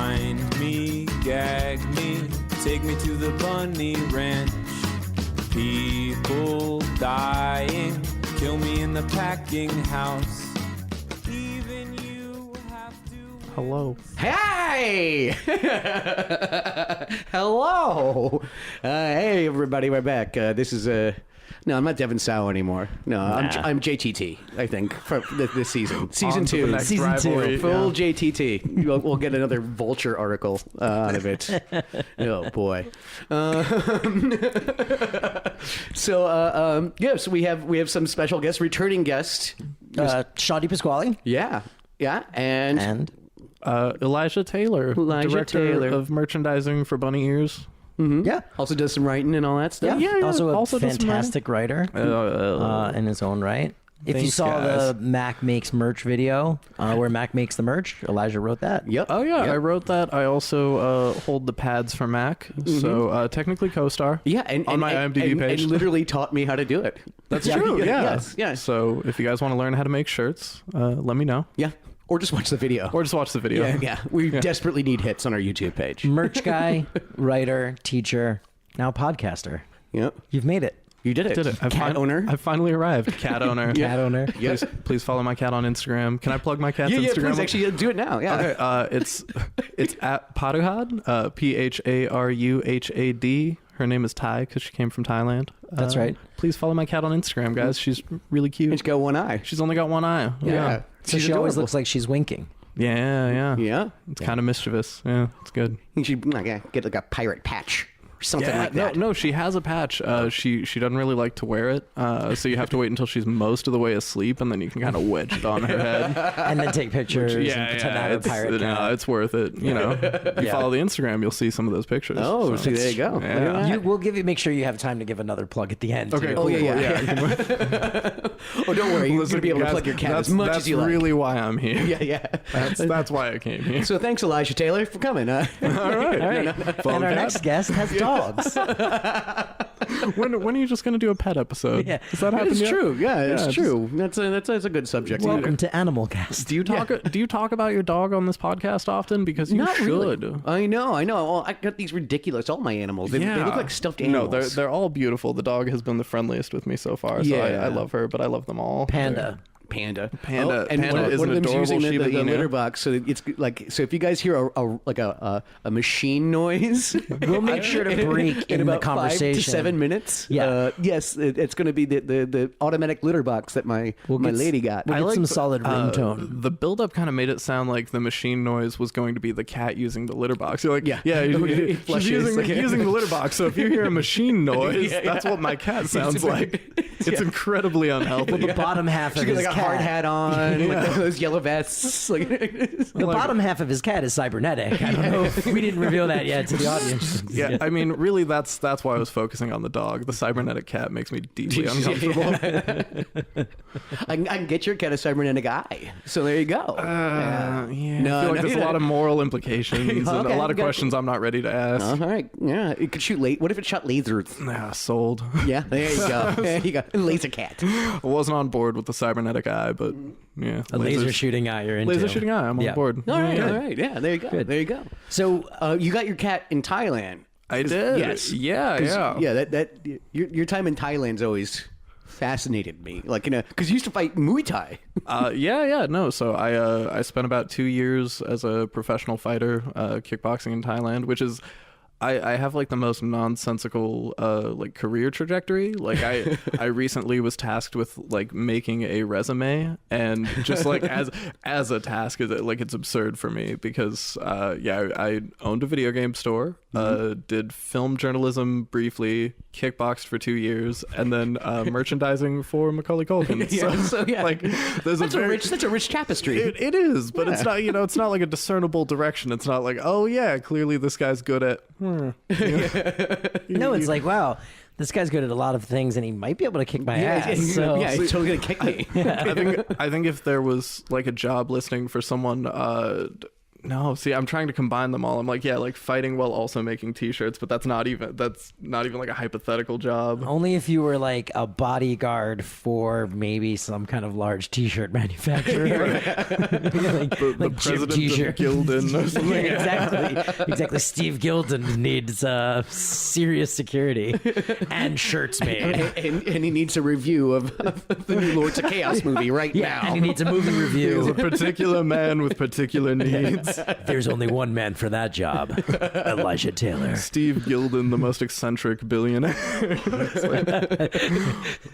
Bind me, gag me, take me to the bunny ranch. People dying, kill me in the packing house. Even you have to... Hello. Hey! Hello! Hey, everybody, we're back. This is... No, I'm not Devin Sow anymore. No, I'm JTT, I think, for this season. Season 2. Season 2. Full JTT. We'll get another Vulture article out of it. Oh, boy. So we have some special guests, returning guests. Shadi Pasquale. Yeah. And Elijah Taylor, director of merchandising for Bunny Ears. Mm-hmm. Yeah. Also does some writing and all that stuff. Yeah. Also a fantastic writer in his own right. If you saw the Mac Makes merch video, where Mac makes the merch, Elijah wrote that. Yep. Oh, yeah. Yep. I wrote that. I also hold the pads for Mac. Mm-hmm. So technically co-star. Yeah. And on my IMDb page. And literally taught me how to do it. That's true. Yeah. Yes. So if you guys want to learn how to make shirts, let me know. Yeah. Or just watch the video. Yeah. We desperately need hits on our YouTube page. Merch guy, writer, teacher, now podcaster. Yep. You've made it. You did it. Cat owner. I finally arrived. Cat owner. Cat owner. Yes. Please follow my cat on Instagram. Can I plug my cat's Instagram? Yeah, please actually do it now. Yeah. Okay. It's at Paruhad, Pharuhad. Her name is Thai because she came from Thailand. That's right. Please follow my cat on Instagram, guys. She's really cute. She's got one eye. She's only got one eye. Yeah. So she always looks like she's winking. Yeah. Yeah. It's kind of mischievous. Yeah, it's good. You should get like a pirate patch or something like that. No, she has a patch. She doesn't really like to wear it. So you have to wait until she's most of the way asleep, and then you can kind of wedge it on her head. And then take pictures and pretend to have a pirate cat. No, it's worth it. You know, if you follow the Instagram, you'll see some of those pictures. Oh, see, there you go. Yeah. Make sure you have time to give another plug at the end. Okay. Too. Oh, yeah. Oh, don't worry. You're going to be able to plug your cat as much as you like. That's really why I'm here. Yeah. That's why I came here. So thanks, Elijah Taylor, for coming. All right. And our next guest has dogs. When are you just going to do a pet episode? Yeah. Does that happen? It's true. Yeah, it's true. That's a good subject. Welcome to Animal Cast. Do you talk about your dog on this podcast often? Because you Not should. Really. I know. Well, I got these ridiculous. All my animals. They look like stuffed animals. No, they're all beautiful. The dog has been the friendliest with me so far. So I love her, but I love them all. Panda. And Panda is one an of them's adorable using Shiba the Inu. litter box, so it's like, so if you guys hear a machine noise, we'll make sure to break in about the conversation. 5 to 7 minutes. Yeah. Yes, it's going to be the automatic litter box that my lady got. We'll get some solid ringtone. The buildup kind of made it sound like the machine noise was going to be the cat using the litter box. You're like, she's using the litter box. So if you hear a machine noise, that's what my cat sounds like. It's incredibly unhealthy. Well, the bottom half of his like a cat. hard hat on, like those yellow vests. The bottom half of his cat is cybernetic. I don't know if we didn't reveal that yet to the audience. Yeah, I mean, really, that's why I was focusing on the dog. The cybernetic cat makes me deeply uncomfortable. I can get your cat a cybernetic eye. So there you go. I feel like there's a lot of moral implications and a lot of questions I'm not ready to ask. All right. Yeah, it could shoot. What if it shot lasers? Sold. Yeah, there you go. There you go. Laser cat. I wasn't on board with the cybernetic eye, but yeah, a laser shooting eye. You're into laser shooting eye. I'm on board. All right. Yeah, there you go. Good. There you go. So you got your cat in Thailand. I did. Yes. Yeah. That your time in Thailand's always fascinated me. Like, because you used to fight Muay Thai. No. So I spent about 2 years as a professional fighter, kickboxing in Thailand, which is. I have like the most nonsensical like career trajectory. Like I recently was tasked with like making a resume, and just like as a task, it's absurd for me because I owned a video game store, did film journalism briefly, kickboxed for 2 years, and then merchandising for Macaulay Culkin. Like that's a rich tapestry. It is, but it's not it's not like a discernible direction. It's not like, oh yeah, clearly this guy's good at. No, it's like, wow, this guy's good at a lot of things, and he might be able to kick my ass. He's totally gonna kick me. I think if there was like a job listing for someone No, see, I'm trying to combine them all. I'm like, yeah, like fighting while also making t-shirts, but that's not even like a hypothetical job. Only if you were like a bodyguard for maybe some kind of large t-shirt manufacturer. The president of Gildan or something. Yeah, exactly. Steve Gildan needs serious security and shirts made. And he needs a review of the new Lords of Chaos movie right now. And he needs a movie review. He's a particular man with particular needs. There's only one man for that job, Elijah Taylor. Steve Gildan, the most eccentric billionaire.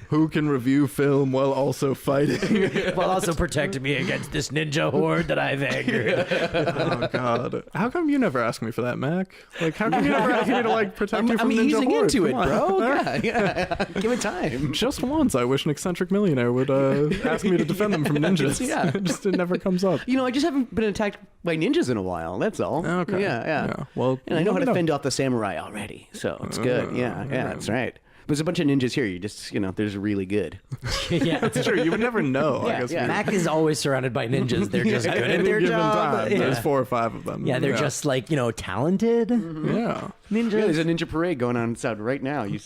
Who can review film while also fighting? While also protecting me against this ninja horde that I've angered. Oh, God. How come you never ask me for that, Mac? Like, how come you never ask me to, like, protect you from I'm ninja easing horde? into it, Come on. bro. Yeah. Give it time. Just once, I wish an eccentric millionaire would ask me to defend them from ninjas. Yeah. It never comes up. I just haven't been attacked by ninjas in a while. That's all. Okay. Yeah. Well, And I know how to fend off the samurai already, so it's good. Yeah, that's right. There's a bunch of ninjas here. You just, there's really good. Yeah, It's true. You would never know. Yeah, I guess. yeah. Mac is always surrounded by ninjas. They're just good At at any their given job. time, Yeah. there's 4 or 5 of them. Yeah, they're just like, talented Yeah. ninjas. Yeah, there's a ninja parade going on outside right now. You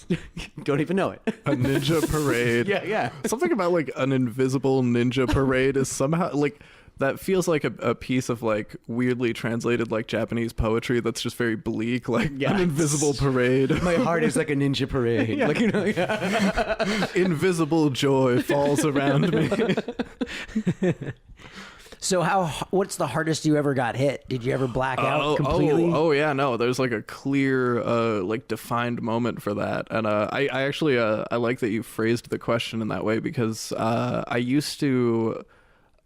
don't even know it. A ninja parade. Yeah. Something about like an invisible ninja parade is somehow like that feels like a piece of like weirdly translated like Japanese poetry that's just very bleak, like an invisible parade. My heart is like a ninja parade. Yeah. Invisible joy falls around me. So what's the hardest you ever got hit? Did you ever black out completely? Oh yeah, no. There's like a clear, like defined moment for that, and I actually I like that you phrased the question in that way because I used to.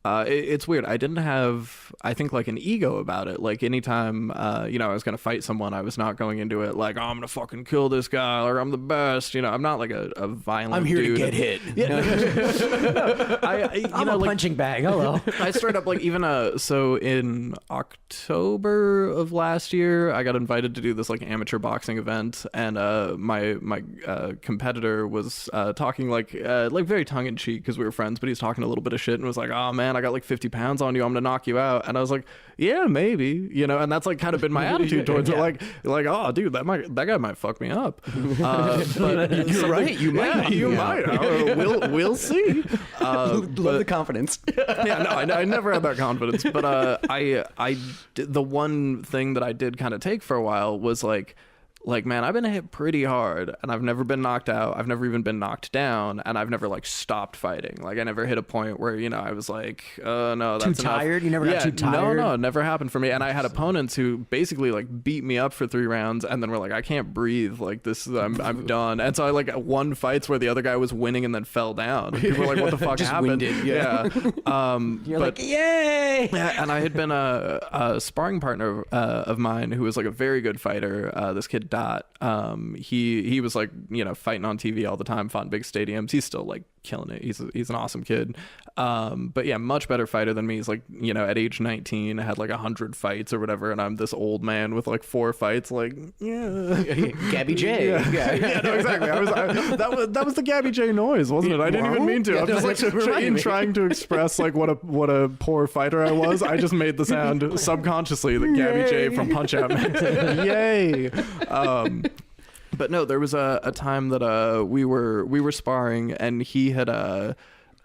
It's weird. I didn't have, I think, like an ego about it. Like anytime, I was going to fight someone, I was not going into it like, oh, I'm going to fucking kill this guy or I'm the best. I'm not like a violent I'm here dude. to get hit. I'm a punching bag. Hello. I started up like even so in October of last year, I got invited to do this like amateur boxing event, and my competitor was talking like very tongue in cheek because we were friends, but he's talking a little bit of shit and was like, oh man, I got like 50 pounds on you, I'm gonna knock you out. And I was like, yeah, maybe, and that's like kind of been my attitude towards it, like oh dude, that guy might fuck me up. But You're right, you might. You might. We'll see. Love the confidence. Yeah, no, I never had that confidence, but the one thing that I did kind of take for a while was like, man, I've been hit pretty hard and I've never been knocked out. I've never even been knocked down, and I've never like stopped fighting. Like I never hit a point where, I was like, no, that's too tired? You never got too tired? No, it never happened for me. And I had opponents who basically like beat me up for 3 rounds and then were like, I can't breathe. Like this is, I'm done. And so I like won fights where the other guy was winning and then fell down. People were like, what the fuck happened? Winded, yeah. You're like, yay! Yeah, and I had been a sparring partner of mine who was like a very good fighter. This kid Dot. He was like, fighting on TV all the time, fought in big stadiums. He's still like killing it. He's an awesome kid. But yeah, much better fighter than me. He's like, at age 19, I had like 100 fights or whatever, and I'm this old man with like 4 fights. Like, yeah, Gabby J. Yeah, no, exactly. That was the Gabby J noise, wasn't it? I didn't even mean to. I'm just like trying to express like what a poor fighter I was. I just made the sound subconsciously that Gabby J from Punch Out meant. Yay. But no, there was a time that we were sparring, and he had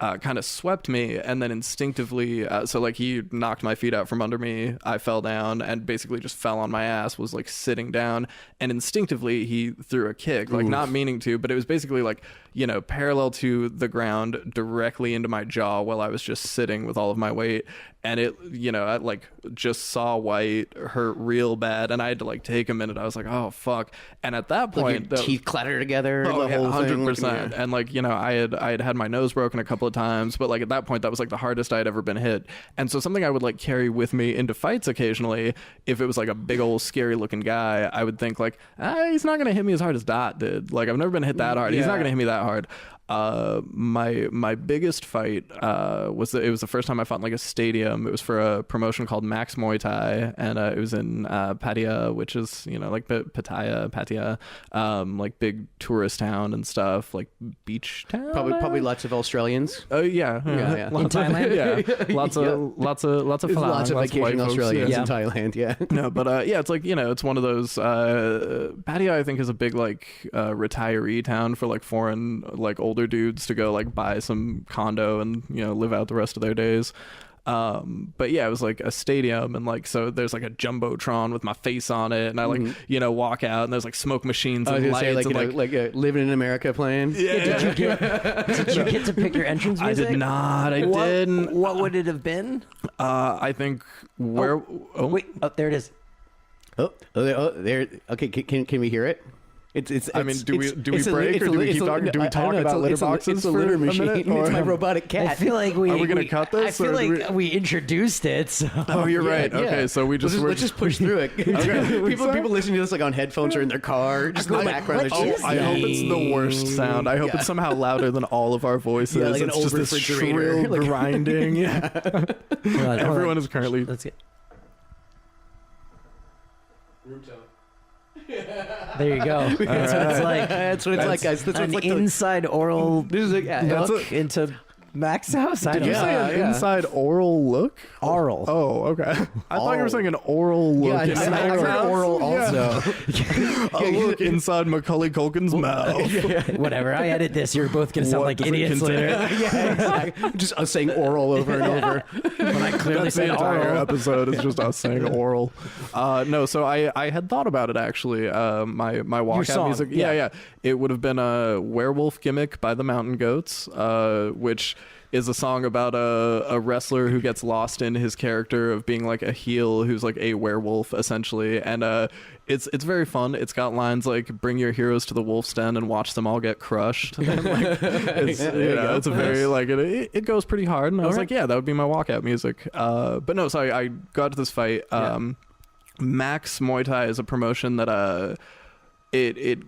kind of swept me, and then instinctively, so like he knocked my feet out from under me. I fell down and basically just fell on my ass, was like sitting down, and instinctively he threw a kick, like not meaning to, but it was basically like, parallel to the ground directly into my jaw while I was just sitting with all of my weight. And it, I like just saw white, hurt real bad, and I had to like take a minute. I was like, oh fuck. And at that point, your teeth clatter together. Oh, the whole 100%. thing. And like, I had my nose broken a couple of times, but like at that point, that was like the hardest I'd ever been hit. And so something I would like carry with me into fights occasionally, if it was like a big old scary looking guy, I would think like, he's not gonna hit me as hard as Dot did. Like I've never been hit that hard. He's not gonna hit me that hard. My biggest fight was the first time I fought in like a stadium. It was for a promotion called Max Muay Thai, and it was in Pattaya, which is like Pattaya, like big tourist town and stuff, like beach town. Probably lots of Australians. Oh yeah. Yeah. In Thailand? Yeah, lots of Lots of vacation Australians in Thailand. Yeah. No, but yeah, it's like it's one of those. Pattaya, I think, is a big like retiree town for like foreign like older dudes to go like buy some condo and live out the rest of their days. But yeah, it was like a stadium, and like so there's like a jumbotron with my face on it, and I like walk out, and there's like smoke machines and lights, like, and like Living in America playing. Yeah. Did you get to pick your entrance music? I did not. I didn't. What would it have been? I think Wait, there it is. There. Okay, can we hear it? It's I mean, do we break, or do we keep talking? Do we talk about litter boxes? It's a litter machine. Minute, it's my robotic cat. I feel like we. Are we gonna cut this? I feel like we introduced it. So. Oh, you're right. Yeah. Okay, so let's just push through it. Okay. People listening to this like on headphones or in their car, just in the background. I hope it's the worst sound. I hope it's somehow louder than all of our voices. Yeah, like it's an just old this refrigerator. shrill grinding. Yeah. Everyone is currently. Let's get. There you go. That's what it's like. That's what it's like, guys. That's An what inside oral This is look into Mac's house. Did you say an inside oral look? Oral. Oh, okay. I thought you were saying an oral look. Yeah, inside I heard house. oral also. A look inside Macaulay Culkin's mouth. Whatever. I edit this. You're both gonna sound What like does it idiots contain? later. Yeah, exactly. Just us saying oral over and over. When I clearly That's the said entire oral. episode is just us saying oral. No, so I had thought about it actually. My walkout song, music. yeah. Yeah. It would have been a Werewolf Gimmick by the Mountain Goats, which is a song about a wrestler who gets lost in his character of being like a heel who's like a werewolf essentially, and it's very fun. It's got lines like "Bring your heroes to the wolf's den and watch them all get crushed." And, like, it's a very like it goes pretty hard, and I was like, yeah, that would be my walkout music. But no, so I got to this fight. Max Muay Thai is a promotion that it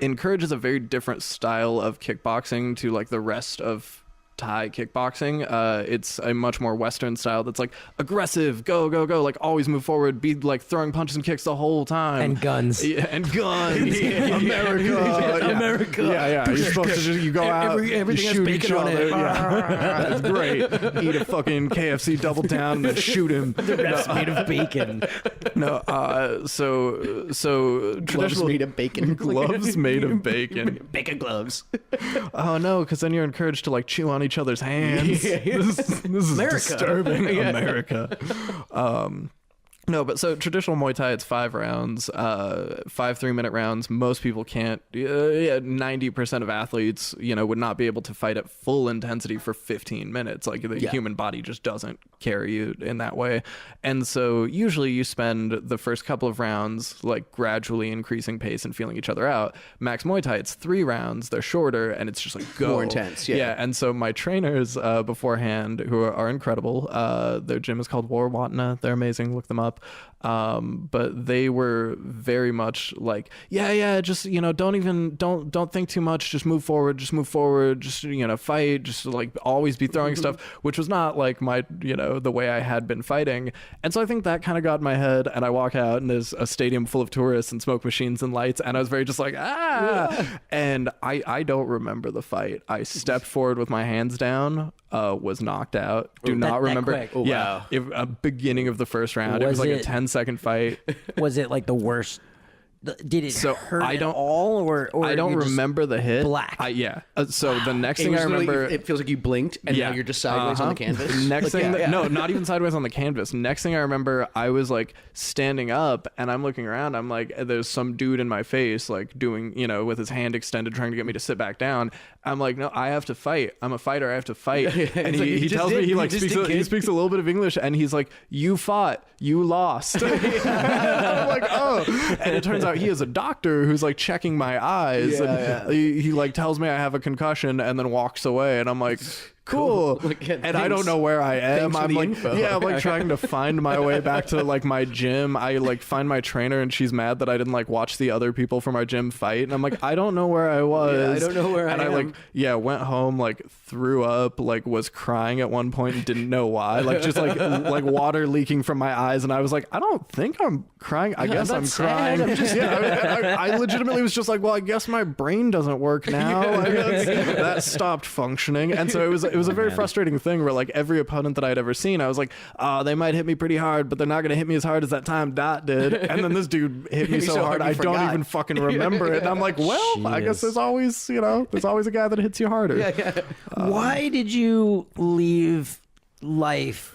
encourages a very different style of kickboxing to like the rest of Thai kickboxing. It's a much more Western style that's like aggressive, go, like always move forward, be like throwing punches and kicks the whole time. And guns. Yeah, and guns. America. Yeah. You're supposed to just, you go out, everything you has shoot bacon each on other. it. Yeah. It's great. Eat a fucking KFC double down and then shoot him. The rest made of bacon. No, so Gloves traditional made of bacon. gloves made of bacon. Bacon gloves. Oh no, because then you're encouraged to like chew on each other's hands. This is America. disturbing. America. No, but so traditional Muay Thai, it's 5 rounds, 5 3-minute rounds. Most people can't. 90% of athletes, would not be able to fight at full intensity for 15 minutes. Like the human body just doesn't carry you in that way. And so usually you spend the first couple of rounds like gradually increasing pace and feeling each other out. Max Muay Thai, it's 3 rounds. They're shorter, and it's just like go. More intense, yeah. Yeah, and so my trainers beforehand, who are incredible, their gym is called War Watna. They're amazing. Look them up. But they were very much like, just don't think too much, just move forward, just fight, just like always be throwing stuff, which was not like my the way I had been fighting. And so I think that kind of got in my head, and I walk out and there's a stadium full of tourists and smoke machines and lights, and I was very just like and I don't remember the fight. I stepped forward with my hands down, was knocked out. Do not remember. Quick. Oh, wow. Beginning of the first round. It was like a 10-second fight. Was it like the worst? Did it hurt I don't, at all, or I don't remember the hit. black? So the next It thing was I literally- remember, it feels like you blinked and now you're just sideways on the canvas. Next Like, thing, yeah. no, not even sideways on the canvas. Next thing I remember, I was like standing up and I'm looking around. I'm like, there's some dude in my face, like doing, with his hand extended, trying to get me to sit back down. I'm like, no, I have to fight. I'm a fighter. I have to fight. And he tells me, he speaks a little bit of English, and he's like, you fought, you lost. I'm like, oh. And it turns out he is a doctor who's like checking my eyes. He like tells me I have a concussion and then walks away. And I'm like, cool. Like, yeah, And I don't know where I am. thanks for I'm the like, info. yeah, I'm like trying to find my way back to like my gym. I like find my trainer and she's mad that I didn't like watch the other people from our gym fight. And I'm like, I don't know where I was. Yeah, I don't know where I am. And I like, went home, like threw up, like was crying at one point and didn't know why. Like just like water leaking from my eyes. And I was like, I don't think I'm crying. I guess I'm crying. I'm just, I legitimately was just like, well, I guess my brain doesn't work now. Like, that stopped functioning. And so it was a very frustrating thing where like every opponent that I'd ever seen, I was like, oh, they might hit me pretty hard, but they're not going to hit me as hard as that time Dot did. And then this dude hit me so hard I don't even fucking remember it. And I'm like, well, I guess there's always a guy that hits you harder. Why did you leave life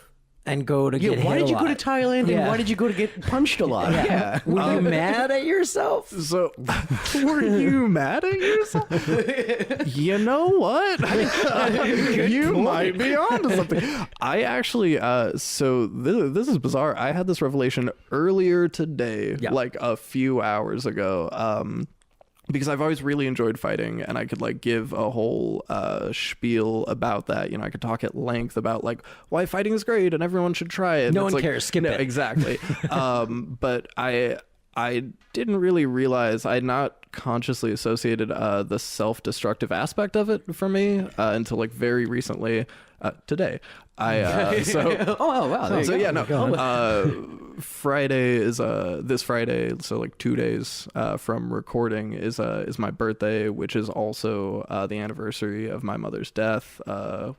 and go to get hit why did a you go to lot? Thailand and why did you go to get punched a lot? Yeah. Were you mad at yourself? So, were you mad at yourself? You know what? You might be onto something. I actually, so this is bizarre. I had this revelation earlier today, like a few hours ago. Because I've always really enjoyed fighting, and I could like give a whole spiel about that. You know, I could talk at length about like why fighting is great and everyone should try it. No one one cares. Skip it. Exactly. But I didn't really realize I had not consciously associated the self-destructive aspect of it for me until like very recently. Today, so Oh wow! There you so go. yeah, no. Friday is this Friday, so like 2 days from recording is my birthday, which is also the anniversary of my mother's death,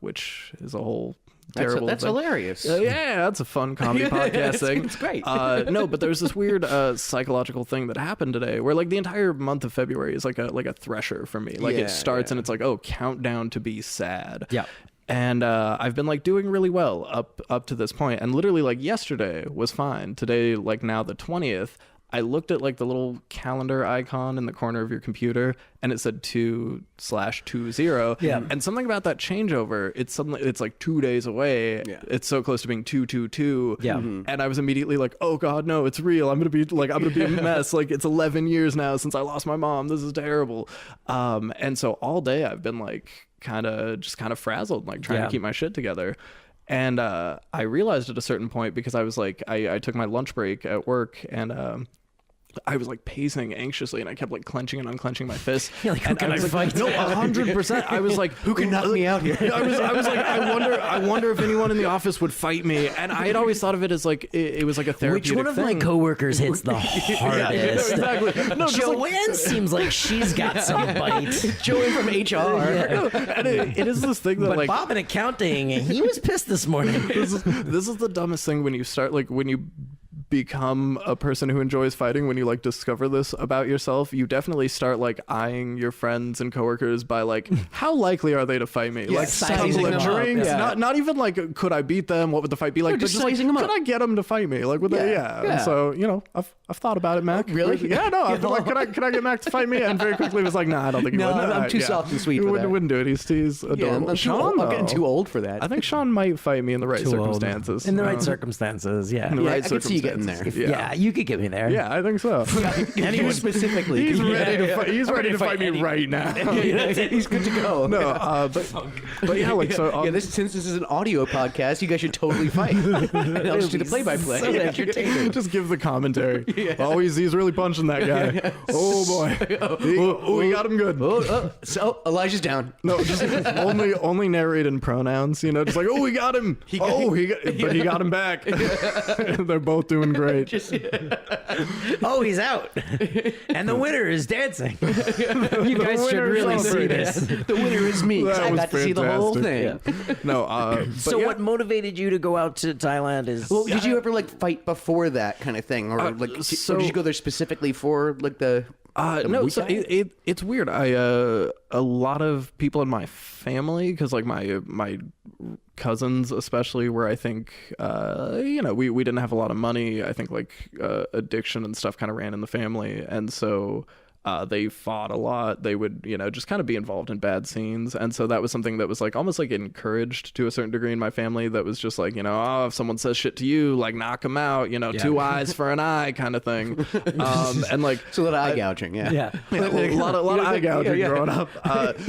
which is a whole terrible. That's thing. hilarious. Yeah, that's a fun comedy podcast thing. It's great. No, but there's this weird psychological thing that happened today, where like the entire month of February is like a thresher for me. Like it starts and it's like, oh, countdown to be sad. Yeah. And I've been like doing really well up to this point. And literally like yesterday was fine. Today, like now the 20th, I looked at like the little calendar icon in the corner of your computer and it said 2/20. Yeah. And something about that changeover, it's like 2 days away. Yeah. It's so close to being 222. Yeah. And I was immediately like, oh God, no, it's real. I'm gonna be a mess. Like it's 11 years now since I lost my mom. This is terrible. And so all day I've been like kind of frazzled, like trying to keep my shit together. And I realized at a certain point, because I was like, I took my lunch break at work and I was like pacing anxiously and I kept like clenching and unclenching my fists. You're like, who can I fight? No, 100%. I was like, Who can knock me out here? I was like, I wonder if anyone in the office would fight me. And I had always thought of it as like, it was like a therapeutic Which one of my thing. coworkers hits the hardest? Exactly. No, just like, Joanne seems like she's got some bite. Joey from HR. and it is this thing that But like, Bob in accounting, he was pissed this morning. this is the dumbest thing when you start, like when you become a person who enjoys fighting, when you like discover this about yourself, you definitely start like eyeing your friends and coworkers by like, how likely are they to fight me? Like sizing couple of them up. drinks, Yeah. not even like, could I beat them? What would the fight be like? just But like, sizing them up. could I get them to fight me? Like, would they? Yeah. And so, you know, I've thought about it, Mac. Really? Yeah, no. I feel like, could I get Mac to fight me? And very quickly was like, nah, I don't think he No, would. I'm too soft and sweet for that. Wouldn't do it. He's adorable. I'm Sean, getting though, too old for that. I think Sean might fight me in the right Too old. circumstances. In the right circumstances, yeah. In the Yeah, right I could see you getting circumstances. Yeah, you could get me there. Yeah, I think so. You specifically. He's ready to fight. He's ready to fight me right now. He's good to go. No, but yeah, like so. Since this is an audio podcast, you guys should totally fight. I'll just do the play-by-play. So entertaining. Just give the commentary. Oh, he's really punching that guy. Oh boy. He got him good. So Elijah's down. No, just only narrate in pronouns. You know, just like, oh, he got him. He got him back. They're both doing great. Oh, he's out. And the winner is dancing. You guys should really see this. The winner is me. 'Cause That I was got to see the whole thing. fantastic. No, but So yeah. what motivated you to go out to Thailand is... Well, did you ever like fight before that kind of thing, or like, so- or did you go there specifically for like the? No, Muay so Thai? it's weird. A lot of people in my family, because like my cousins especially, where I think we didn't have a lot of money. I think like addiction and stuff kind of ran in the family, and so They fought a lot. They would, just kind of be involved in bad scenes. And so that was something that was like almost like encouraged to a certain degree in my family. That was just like, oh, if someone says shit to you, like knock them out, 2 eyes for an eye kind of thing. And like, so a lot of eye gouging. Yeah. A lot of eye gouging growing up.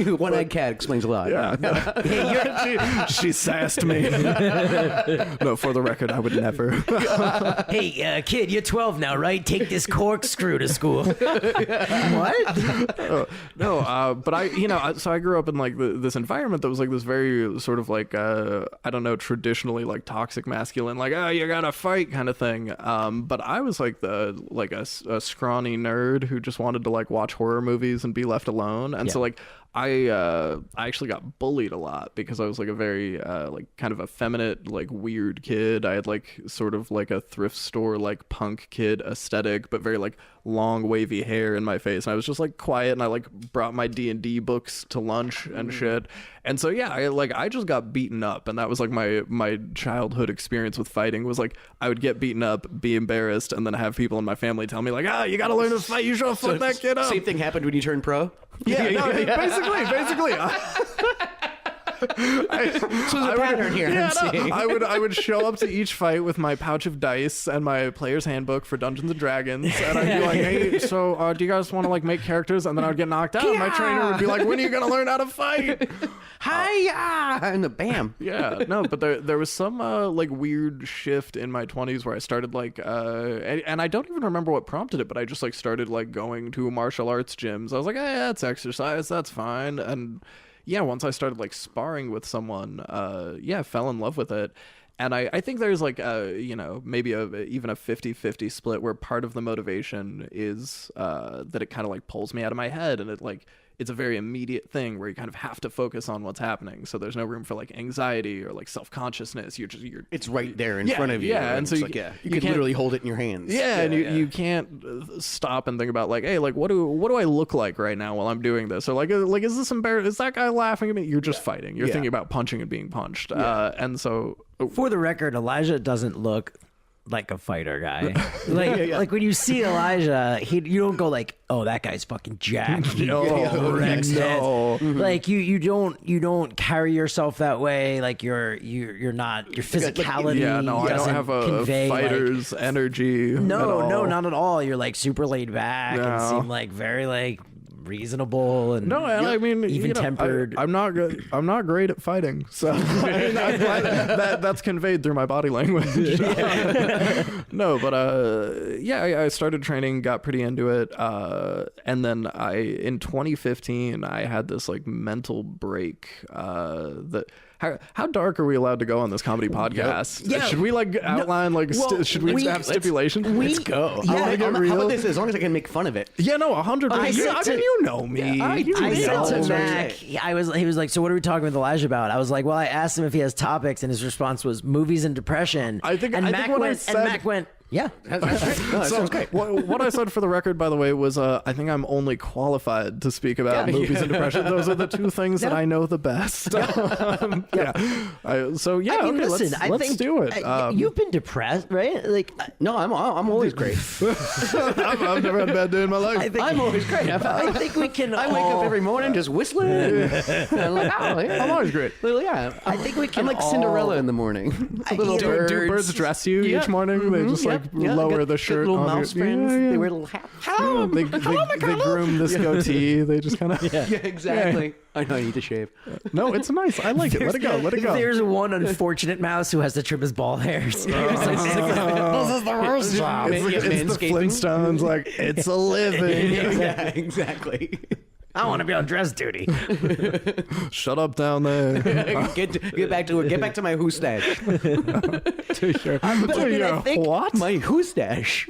One-eyed cat explains a lot. Yeah. She sassed me. No, for the record, I would never. Hey, kid, you're 12 now, right? Take this corkscrew to school. What? No, but so I grew up in like this environment that was like this very sort of like I don't know, traditionally like toxic masculine, like you gotta fight kind of thing. But I was like a scrawny nerd who just wanted to like watch horror movies and be left alone, and so like I actually got bullied a lot because I was like a very like kind of effeminate, like weird kid. I had like sort of like a thrift store like punk kid aesthetic, but very like long wavy hair in my face, and I was just like quiet, and I like brought my D&D books to lunch and shit. And so I just got beaten up, and that was like my childhood experience with fighting was like I would get beaten up, be embarrassed, and then have people in my family tell me like, you gotta learn to fight, you should fuck that kid up. Same thing happened when you turned pro? Basically. So there's a pattern here. I would show up to each fight with my pouch of dice and my player's handbook for Dungeons and Dragons, and I'd be like, hey, so do you guys want to like make characters? And then I would get knocked out. My trainer would be like, when are you gonna learn how to fight? Hi-ya! And the bam. Yeah, no, but there was some like weird shift in my 20s where I started like and I don't even remember what prompted it, but I just like started like going to martial arts gyms. I was like, hey, that's exercise, that's fine. And once I started like sparring with someone, fell in love with it. And I think there's like maybe even a 50-50 split where part of the motivation is that it kind of like pulls me out of my head, and it's a very immediate thing where you kind of have to focus on what's happening. So there's no room for like anxiety or like self-consciousness. It's right there in front of you. Yeah. And so you can literally hold it in your hands. Yeah. And you can't stop and think about like, hey, like what do I look like right now while I'm doing this? Or like, is this embarrassing? Is that guy laughing at me? You're just fighting. You're thinking about punching and being punched. And so for the record, Elijah doesn't look like a fighter guy. Like when you see Elijah, you don't go like, oh, that guy's fucking jacked. No. Like you don't carry yourself that way. Like you're not, your physicality. I don't have a fighter's energy. No, not at all. You're like super laid back and seem like very like reasonable and I mean, even tempered. I'm not good. I'm not great at fighting, so that's conveyed through my body language. No, but I started training, got pretty into it, and then in 2015 I had this like mental break that. How dark are we allowed to go on this comedy podcast? Yeah. Should we like outline should we have stipulations? Let's go. I want to get real. How about this? As long as I can make fun of it. Yeah, no, 100%. I mean, you know me. I said to Mac, he was like, so what are we talking with Elijah about? I was like, well, I asked him if he has topics, and his response was movies and depression. Mac went, yeah. That sounds great. What I said for the record, by the way, was I think I'm only qualified to speak about movies and depression. Those are the two things that I know the best. Listen, let's do it. You've been depressed, right? Like, no, I'm always great. I've never had a bad day in my life. I'm always great. I think we can. I wake up every morning just whistling. I'm like, I'm always great. Yeah, I think we can. I'm like Cinderella in the morning. Do birds dress you each morning? They just like lower the shirt. Little mouse friends. They wear little hats. Hello, they groom this goatee. They just kind of exactly. I know I need to shave. No, it's nice. I like it. Let it go. There's one unfortunate mouse who has to trim his bald hairs. This is the worst job. It's the Flintstones. Like, it's a living. Yeah, exactly. I want to be on dress duty. Shut up down there. Get back to it. Get back to my hoostache. What? My hoostache.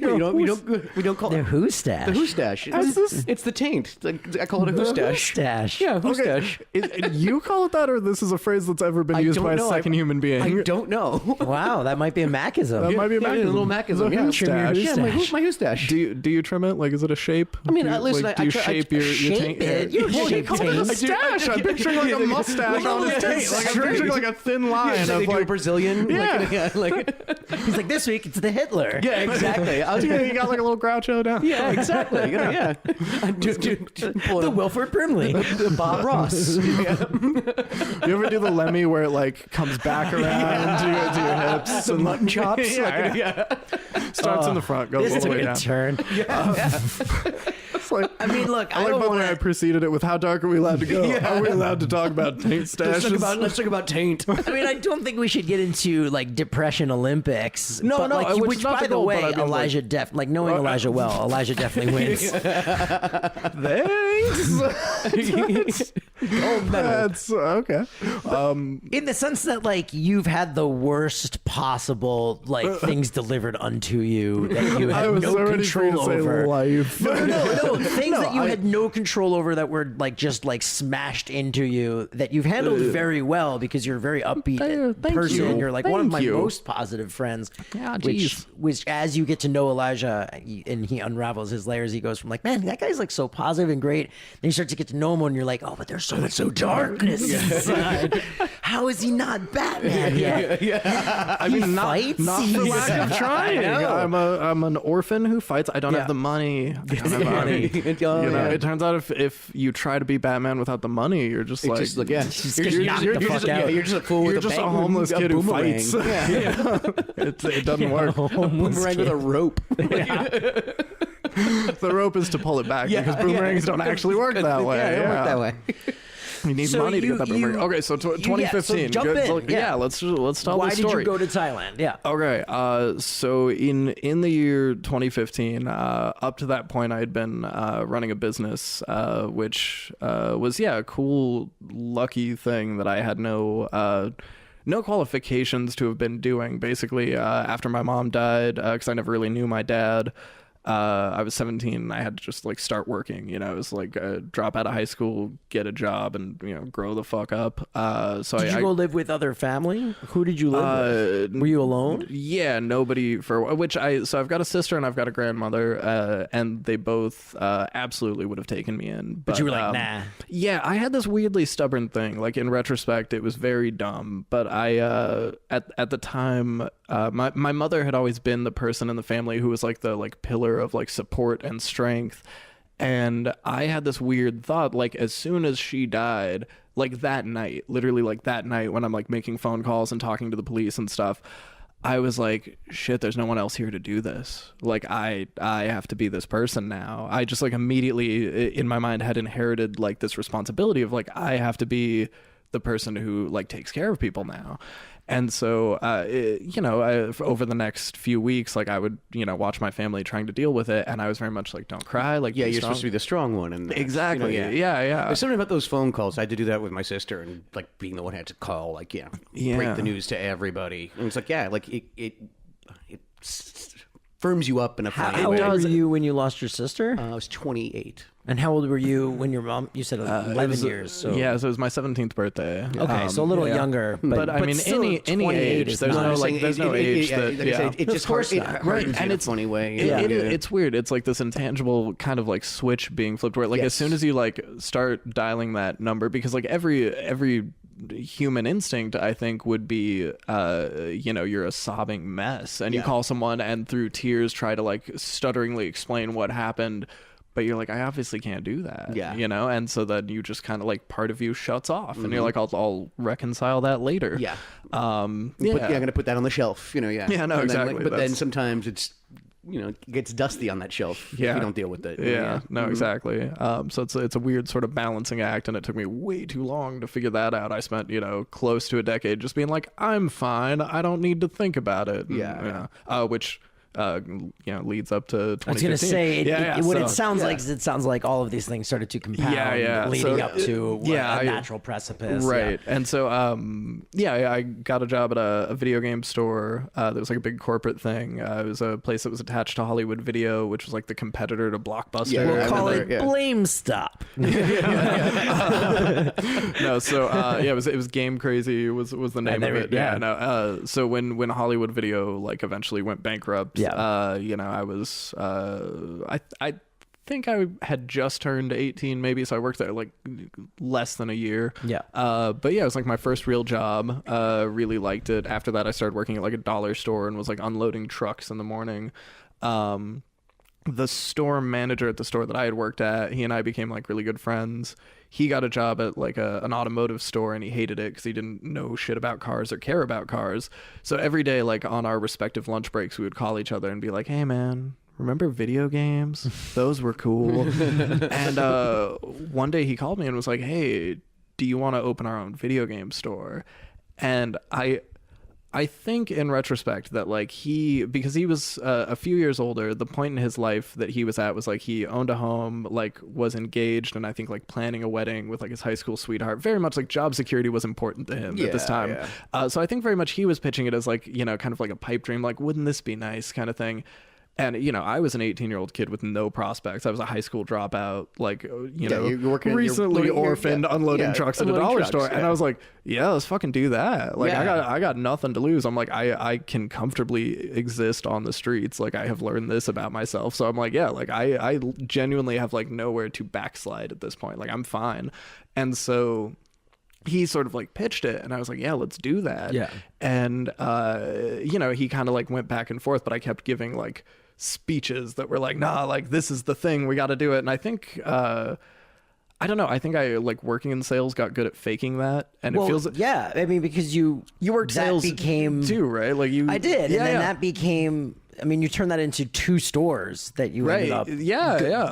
We don't call their it hoostache. The hoostache. It's the taint. I call it a hoostache. Hoostache. Yeah, hoostache. Okay. You call it that, or this is a phrase that's ever been used by a second human being? I don't know. Wow, that might be a Macism. That might be a Macism. A little Macism. Yeah. Hoostache. Yeah, my hoostache. Do you trim it? Like, is it a shape? I mean, listen. Do you shape your taint? shit. You Well, he shave called it a taint. stash. I'm picturing like a mustache on his taint. Like I'm picturing like a thin line Yeah, of they do a like. Brazilian. Yeah. He's like, this week it's the Hitler. Yeah, exactly. He got like a little Groucho down. Yeah, exactly. Yeah. The Wilford Brimley. The Bob Ross. You ever do the Lemmy where it like comes back around to your hips? Some mutton chops. Starts in the front, goes This all the took way a down. turn. It's like, I mean, look, I like by the way I preceded it with how dark are we allowed to go? Are we allowed to talk about taint stashes? Let's talk about taint. I mean, I don't think we should get into like Depression Olympics. No, but, no, like, which which is not by the the goal, way, but I mean, Elijah knowing Elijah well, Elijah definitely wins. Thanks. Gold medal. That's okay. In the sense that like you've had the worst possible like things delivered unto you that you I had was no already free control to say over. life. No, things No, that you I- had no control over that were like just like smashed into you that you've handled very well because you're a very upbeat Thank person. you. You're like one of Thank my you. most positive friends. Yeah, which geez. as you get to know Elijah and he unravels his layers, he goes from like, man, that guy's like so positive and great. Then you start to get to know him and you're like, oh, but there's so much darkness inside. How is he not Batman yet? I mean, not fights? for lack of trying. I'm an orphan who fights. I don't have the money. I don't have money. You know, it turns out if you try to be Batman without the money, you're just like, Just like, yeah. You're You're just a fool you're with just a a bang, homeless kid who boomerang. fights. Yeah. It doesn't work. Boomerang with a rope. The rope is to pull it back because boomerangs don't actually work that way. Yeah, it don't work that way. You need So money to get that boomerang. Okay, so 2015. jump Good. in. So, Yeah. let's tell Why the did story. you go to Thailand? Yeah. Okay, so in the year 2015, up to that point, I had been running a business, which was a cool, lucky thing that I had no qualifications to have been doing. Basically, after my mom died, because I never really knew my dad. I was 17 and I had to just like start working, it was like drop out of high school, get a job and, grow the fuck up. So Did you go live with other family? Who did you live with? Were you alone? Yeah, nobody so I've got a sister and I've got a grandmother, and they both absolutely would have taken me in. But you were like, nah. Yeah, I had this weirdly stubborn thing. Like in retrospect, it was very dumb. But I at the time, my mother had always been the person in the family who was like the pillar of like support and strength. And I had this weird thought, like as soon as she died, like that night, literally like that night when I'm like making phone calls and talking to the police and stuff, I was like, shit, there's no one else here to do this. Like I have to be this person now. I just like immediately in my mind had inherited like this responsibility of like, I have to be the person who like takes care of people now. And so, over the next few weeks, like I would, watch my family trying to deal with it. And I was very much like, don't cry. Like, Yeah, be you're strong. supposed to be the strong one. And Exactly. Yeah. There's something about those phone calls. I had to do that with my sister and like being the one who had to call, like, break the news to everybody. And it's like, it firms you up in a funny How way. old were you when you lost your sister? I was 28. And how old were you when your mom? You said 11 years. So Yeah, so it was my 17th birthday. okay, so a little younger. But I mean, still, any 28 age, is there's not- no like, there's no age that. It just hardens in a funny way. It's weird. It's like this intangible kind of like switch being flipped where like as soon as you like start dialing that number, because like every human instinct I think would be you're a sobbing mess and you call someone and through tears try to like stutteringly explain what happened, but you're like, I obviously can't do that. And so then you just kind of like part of you shuts off and you're like, I'll reconcile that later. I'm gonna put that on the shelf. No, exactly. But then sometimes it's it gets dusty on that shelf if you don't deal with it. Exactly. So it's a weird sort of balancing act, and it took me way too long to figure that out. I spent close to a decade just being like, I'm fine, I don't need to think about it. Which leads up to 2015. I was going to say, what so, it sounds like is it sounds like all of these things started to compound leading up to a natural precipice. Right. And so, I got a job at a video game store. That was like a big corporate thing. It was a place that was attached to Hollywood Video, which was like the competitor to Blockbuster. We'll call it Blame Stop. No, so it was Game Crazy was the name of it. So when Hollywood Video like eventually went bankrupt, I was I think I had just turned 18 maybe, so I worked there like less than a year. Yeah. But yeah, it was like my first real job. Really liked it. After that, I started working at like a dollar store and was like unloading trucks in the morning. The store manager at the store that I had worked at, he and I became like really good friends. He got a job at like an automotive store, and he hated it because he didn't know shit about cars or care about cars. So every day, like on our respective lunch breaks, we would call each other and be like, "Hey man, remember video games? Those were cool." And one day he called me and was like, "Hey, do you want to open our own video game store?" And I think in retrospect that like because he was a few years older, the point in his life that he was at was like he owned a home, like was engaged, and I think like planning a wedding with like his high school sweetheart. Very much like job security was important to him at this time. Yeah. So I think very much he was pitching it as like, you know, kind of like a pipe dream, like wouldn't this be nice kind of thing. And, you know, I was an 18-year-old kid with no prospects. I was a high school dropout, like, you know, recently orphaned, unloading trucks at a dollar store. And I was like, yeah, let's fucking do that. Like, I got nothing to lose. I'm like, I can comfortably exist on the streets. Like, I have learned this about myself. So I'm like, yeah, like, I genuinely have, like, nowhere to backslide at this point. Like, I'm fine. And so he sort of like pitched it, and I was like, yeah, let's do that. Yeah. And, you know, he kind of like went back and forth, but I kept giving like speeches that were like, nah, like this is the thing, we got to do it. And I think I don't know, I think I like working in sales got good at faking that, and it feels I mean, because you worked sales became too, right? Like you, I did, and then that became, I mean, you turned that into 2 stores that you ended up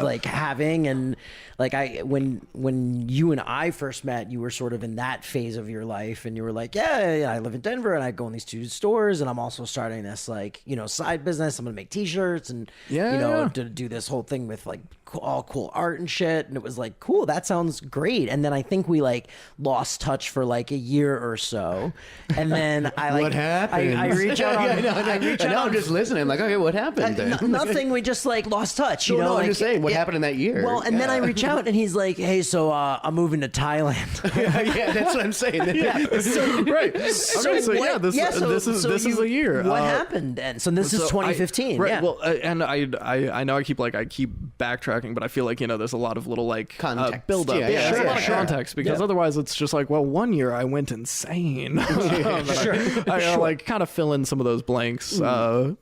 like having. And like when you and I first met, you were sort of in that phase of your life, and you were like, I live in Denver and I go in these 2 stores, and I'm also starting this like, you know, side business. I'm gonna make t-shirts and to do this whole thing with like all cool art and shit. And it was like, cool, that sounds great. And then I think we like lost touch for like a year or so, and then I like what happened? I reach out on, I reach out. I'm just listening. I'm like, okay, what happened then? Nothing. We just like lost touch. You know, I'm just saying, what happened in that year? Well, and then I reach out, and he's like, hey, so I'm moving to Thailand. yeah, that's what I'm saying. Right. This is a year. What happened then? So this is 2015. Right. Well, and I know I keep backtracking, but I feel like, you know, there's a lot of little like build up. There's a lot of context, because otherwise it's just like, well, one year I went insane. I like kind of fill in some of those blanks,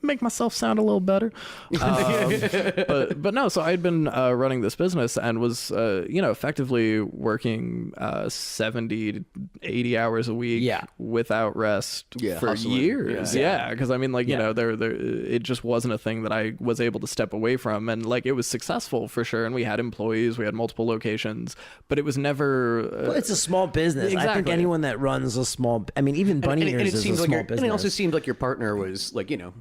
make myself sound a little better. But no, so I'd been running this business and was you know, effectively working 70 to 80 hours a week without rest for hustling. Years. Because I mean, like, you know, there it just wasn't a thing that I was able to step away from, and like it was successful for sure, and we had employees, we had multiple locations, but it was never well, it's a small business. Exactly. I think anyone that runs a small, I mean, even Bunny Ears is a small business. And it also seemed like your partner was like, you know,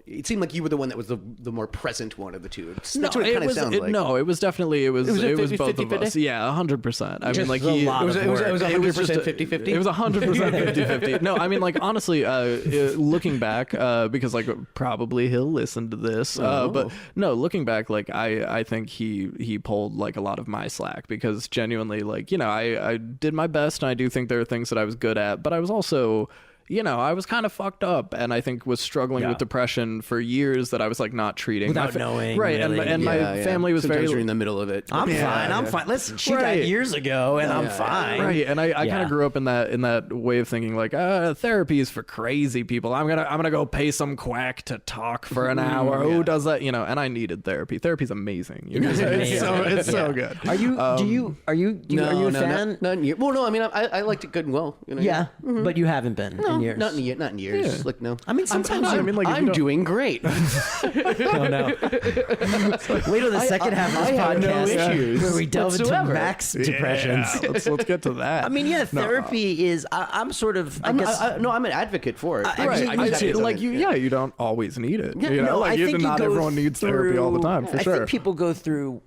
it seemed like you were the one that was the more present one of the two. That's what it kind of sounded like. No, it was definitely it was both of us. Yeah, 100%. I mean, like it was 100% 50-50. It was 100% 50-50. No, I mean, like honestly, looking back, because like probably he'll listen to this, but no, looking back, like I think he pulled like a lot of my slack, because genuinely, like, you know, I did my best, and I do think there are things that I was good at, but I was also, you know, I was kind of fucked up, and I think was struggling with depression for years that I was like not treating without knowing. Right. Really. And my family was sometimes you're in the middle of it. I'm fine. Listen, she died years ago, and I'm fine. Right. And I kind of grew up in that way of thinking like, therapy is for crazy people. I'm gonna go pay some quack to talk for an hour. Who does that? You know, and I needed therapy. Therapy's amazing. You know? It's so good. Are you a fan? Well, no, I mean, I liked it good and well. You know? Yeah. But you haven't been. No. Years. Not in years. Yeah. Like, no. I mean, sometimes I'm doing great. Oh no! Wait till the second half of this podcast where we delve into Mac's depressions. Let's get to that. I mean, therapy is. I'm sort of. I'm an advocate for it. You don't always need it. You know, not everyone needs therapy all the time. For sure. I think people go through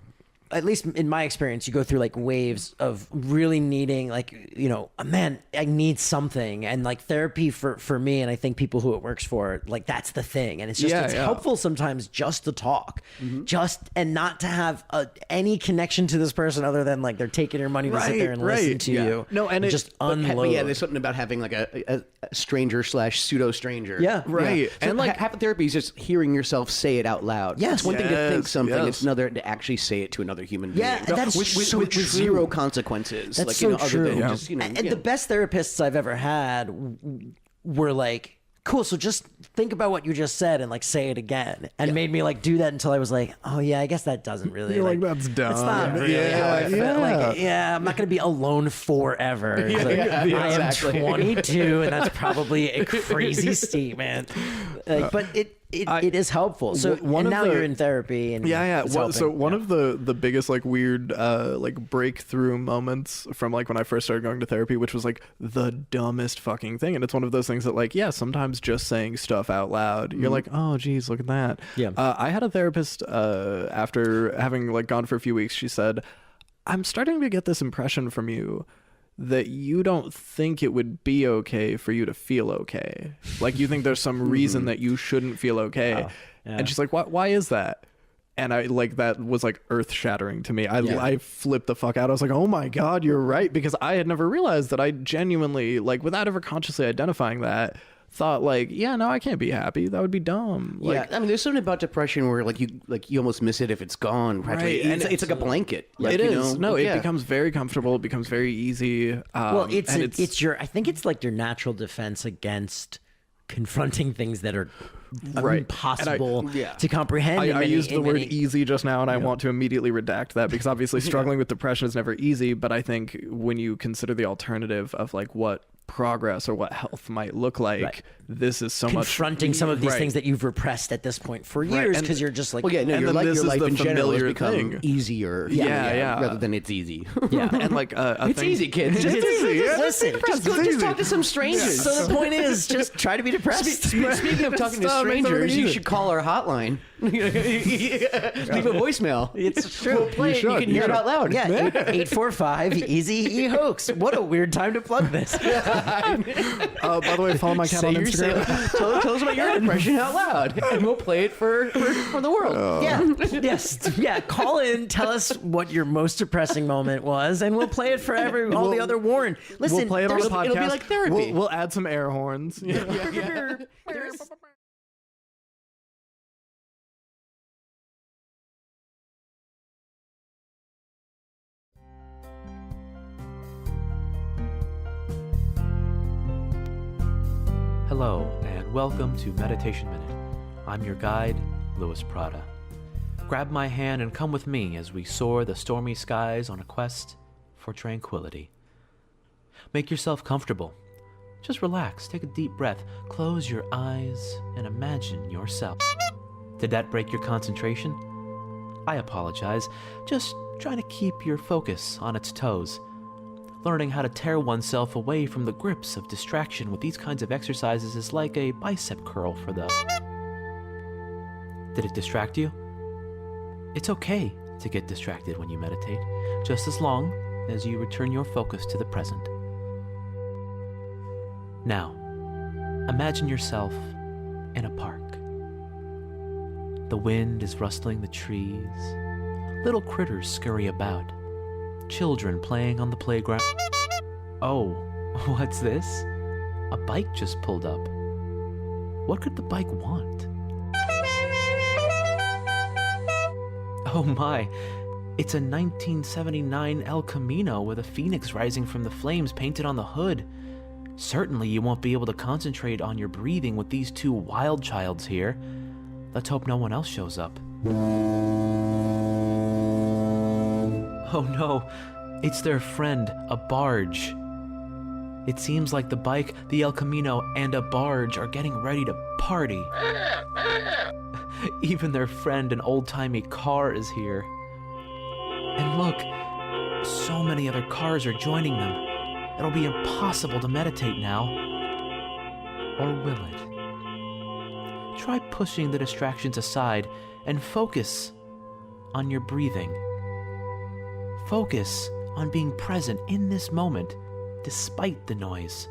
at least in my experience, you go through like waves of really needing like, you know, man, I need something. And like therapy for me, and I think people who it works for, like that's the thing. And it's just, it's helpful sometimes just to talk, and not to have any connection to this person other than like they're taking your money to sit there and listen to you. No, and just unload. Yeah, there's something about having like a stranger / pseudo stranger. Yeah. Right. Yeah. So And like half of therapy is just hearing yourself say it out loud. Yes. It's one thing to think something, Yes. it's another to actually say it to another human being. Yeah, that's with so true. zero consequences. That's like, so other true. than just, And the best therapists I've ever had were like, cool, so just think about what you just said and like say it again, and made me like do that until I was like, oh yeah, I guess that doesn't really You're like, that's dumb. It's not really how I feel. Like, I'm not gonna be alone forever. I exactly. am 22, and that's probably a crazy statement. But it is helpful. So one and of now the- you're in therapy, and it's Well, so helping. one of the biggest like weird like breakthrough moments from like when I first started going to therapy, which was like the dumbest fucking thing, and it's one of those things that like sometimes just saying stuff out loud, you're like, oh geez, look at that. Yeah. I had a therapist after having like gone for a few weeks. She said, I'm starting to get this impression from you that you don't think it would be okay for you to feel okay. Like you think there's some reason that you shouldn't feel okay. Wow. Yeah. And she's like, why is that? And I like, that was like earth shattering to me. I flipped the fuck out. I was like, oh my God, you're right. Because I had never realized that I genuinely, like without ever consciously identifying that, thought like, no, I can't be happy. That would be dumb. Like, I mean, there's something about depression where like you almost miss it if it's gone. Practically. Right, and It's like a blanket. Like, it is. It yeah. becomes very comfortable. It becomes very easy. Well, and it's your. I think it's like your natural defense against confronting things that are Right. impossible And to comprehend. I used the word easy just now, and I want to immediately redact that because obviously struggling with depression is never easy. But I think when you consider the alternative of like what progress or what health might look like, this is so much confronting some of these things that you've repressed at this point for years And- because you're just like, Well, yeah, no, And your, then this your is life the in general has familiar become thing. easier. Yeah. Rather than it's easy. yeah. and like a It's thing, easy, kids. Just Listen, just talk to some strangers. so the point is, just try to be depressed. Speaking of talking to Stop, make strangers, something you easy. should call our hotline. Leave a voicemail. It's true. We'll play it. You should. can hear it out loud. Yeah, 845 easy hoax. What a weird time to plug this. by the way, follow my cat Say on your Instagram. tell us about your depression out loud, and we'll play it for the world. Yeah. Yes. Yeah. Call in. Tell us what your most depressing moment was, and we'll play it for all the other Warren. Listen, We'll play it on the podcast. it'll be like therapy. We'll add some air horns. there's- Hello, and welcome to Meditation Minute. I'm your guide, Louis Prada. Grab my hand and come with me as we soar the stormy skies on a quest for tranquility. Make yourself comfortable. Just relax, take a deep breath, close your eyes, and imagine yourself. Did that break your concentration? I apologize. Just trying to keep your focus on its toes. Learning how to tear oneself away from the grips of distraction with these kinds of exercises is like a bicep curl for the... Did it distract you? It's okay to get distracted when you meditate, just as long as you return your focus to the present. Now, imagine yourself in a park. The wind is rustling the trees. Little critters scurry about. Children playing on the playground. Oh, what's this? A bike just pulled up. What could the bike want? Oh my, it's a 1979 El Camino with a phoenix rising from the flames painted on the hood. Certainly you won't be able to concentrate on your breathing with these two wild childs here. Let's hope no one else shows up. Oh no, it's their friend, a barge. It seems like the bike, the El Camino, and a barge are getting ready to party. Even their friend, an old-timey car, is here. And look, so many other cars are joining them. It'll be impossible to meditate now. Or will it? Try pushing the distractions aside and focus on your breathing. focus on being present in this moment despite the noise.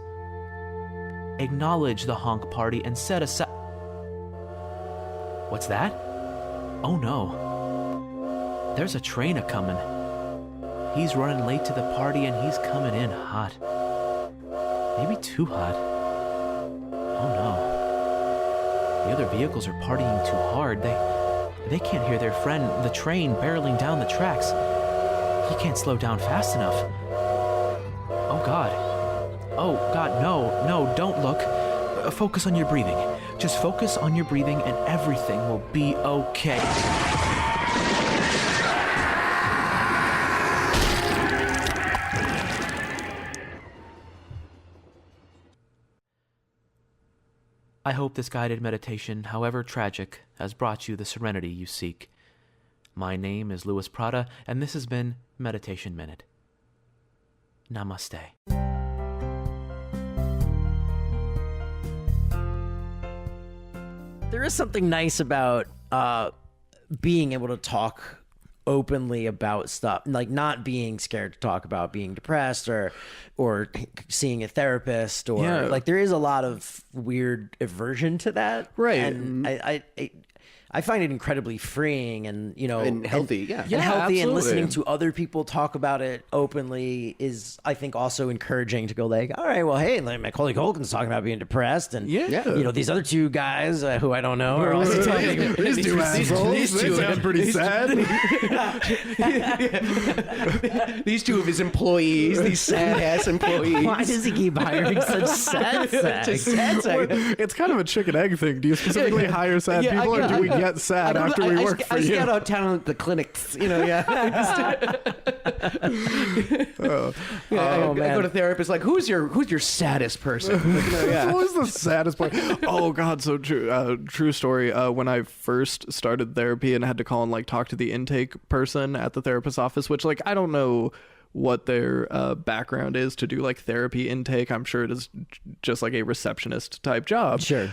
Acknowledge the honk party and set aside. What's that? Oh no. There's a train a-comin'. He's running late to the party and he's coming in hot. Maybe too hot. Oh no. The other vehicles are partying too hard. They can't hear their friend, the train, barreling down the tracks. He can't slow down fast enough. Oh God. Oh God, no, don't look. Focus on your breathing. Just focus on your breathing and everything will be okay. I hope this guided meditation, however tragic, has brought you the serenity you seek. My name is Louis Prada, and this has been Meditation Minute. Namaste. There is something nice about being able to talk openly about stuff, like not being scared to talk about being depressed or seeing a therapist, or like there is a lot of weird aversion to that, Right. And I find it incredibly freeing, and And healthy, and yeah. healthy, and absolutely. listening to other people talk about it openly is, I think, also encouraging to go like, all right, well, hey, like Macaulay Culkin's talking about being depressed, and these other two guys who I don't know are also talking. These two assholes. these two sound pretty sad. These two of his employees, these sad-ass employees. Why does he keep hiring such sad sacks? It's kind of a chicken egg thing. Do you specifically hire sad Yeah, people, I- or do we I- get sad after we work for I you? scout out talent at the clinics, yeah. I go to therapists like, who's your saddest person? What was the saddest part? Oh God, so true. True story. When I first started therapy and had to call and like talk to the intake person at the therapist's office, which like I don't know what their background is to do like therapy intake. I'm sure it is just like a receptionist type job. Sure.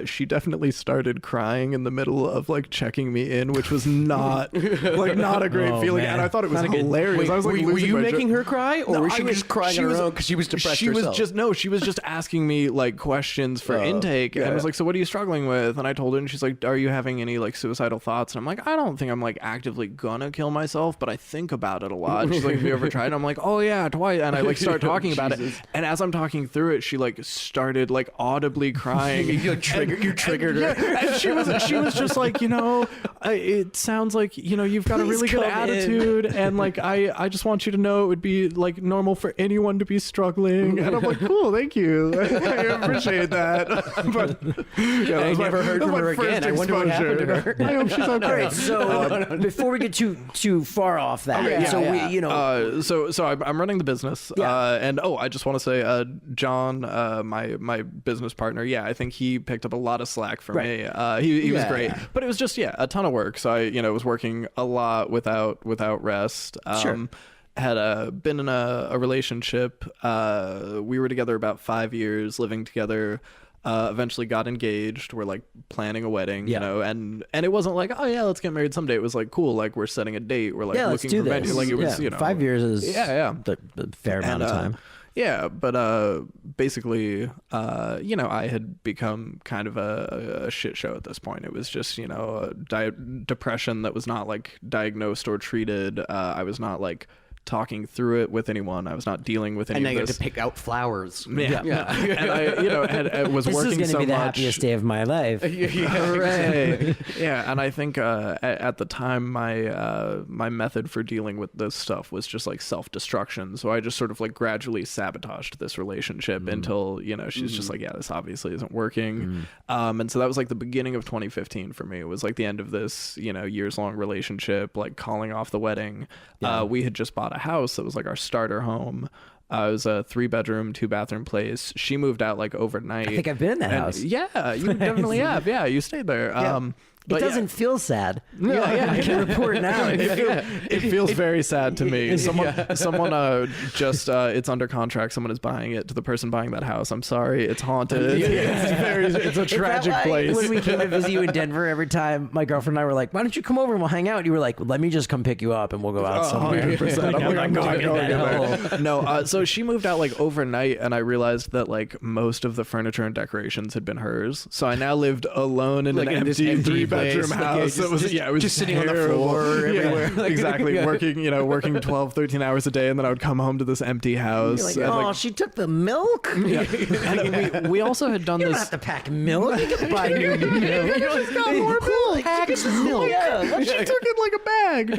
She definitely started crying in the middle of like checking me in, which was not not a great feeling. man. And I thought it was Not a good- hilarious. Wait, I was like, were losing you my making her cry, or No, was she I was- just crying she on her was- own because she was depressed she herself? she was just asking me like questions for intake, and I was like, so what are you struggling with? And I told her, and she's like, are you having any like suicidal thoughts? And I'm like, I don't think I'm like actively gonna kill myself, but I think about it a lot. And she's like, have you ever tried? And I'm like, oh yeah, twice. And I like start talking about it, and as I'm talking through it, she like started like audibly crying. You triggered her. And she was just like, it sounds like you've got a Please really good come in. attitude, and like I just want you to know it would be like normal for anyone to be struggling. And I'm like, cool, thank you, I appreciate that. But yeah, I never heard from her again. I wonder what happened to her. I hope she's okay. All right, so before we get too far off that, So I'm running the business, and I just want to say, John, my business partner, I think he picked up a lot of slack for me. He was great, but it was just a ton of work. So I was working a lot without rest. Had been in a relationship. We were together about 5 years, living together. Eventually got engaged. We're like planning a wedding, and it wasn't like, oh yeah, let's get married someday. It was like, cool, like we're setting a date. We're like let's looking do for this. venue. Like it was, 5 years is the fair amount of time. Yeah, but basically, I had become kind of a shit show at this point. It was just, a depression that was not like diagnosed or treated. I was not like talking through it with anyone. I was not dealing with any And now of you have this. to pick out flowers. Yeah. And I was This is working going to so be the much. happiest day of my life. Hooray. Yeah, and I think at the time my method for dealing with this stuff was just like self-destruction. So I just sort of like gradually sabotaged this relationship until she's just like, this obviously isn't working. And so that was like the beginning of 2015 for me. It was like the end of this years-long relationship, like calling off the wedding. We had just bought a house that was like our starter home. It was a 3-bedroom, 2-bathroom place. She moved out like overnight. I think I've been in that house. Yeah, you definitely have. Yeah, you stayed there. But doesn't feel sad. Yeah. I can report now. It feels very sad to me. Someone just it's under contract. Someone is buying it to the person buying that house. I'm sorry, it's haunted. It's a tragic place. When we came to visit you in Denver, every time my girlfriend and I were like, "Why don't you come over and we'll hang out?" You were like, "Let me just come pick you up and we'll go out somewhere." 100%. I'm not going there. No, so she moved out like overnight, and I realized that like most of the furniture and decorations had been hers. So I now lived alone in Like an in this empty empty 3-bedroom place. house. Like, It was just sitting on the terrible. floor everywhere. Like, exactly. Working 12, 13 hours a day, and then I would come home to this empty house. You're like, and, "Oh, like, she took the milk." and we also had done You don't this. have to pack milk. You can buy new milk. It's got more milk. Packs of milk. Yeah, She took it like a bag.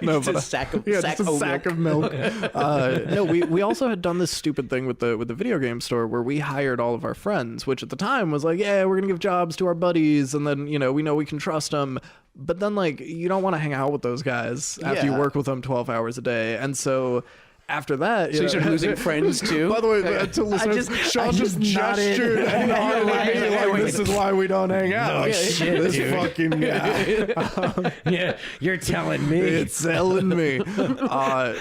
No, Just a sack of just a sack of milk. No, we also had done this stupid thing with the video game store where we hired all of our friends, which at the time was like, yeah, we're gonna give jobs to our buddies, and then we know we can trust them. But then like you don't want to hang out with those guys after you Yeah. work with them 12 hours a day, and so. After that, So you started losing friends too. By the way, to listeners, Sean just gestured and nodded at me like, this is why we don't hang out. No shit, this dude. fucking guy. Yeah, you're telling me. It's selling me.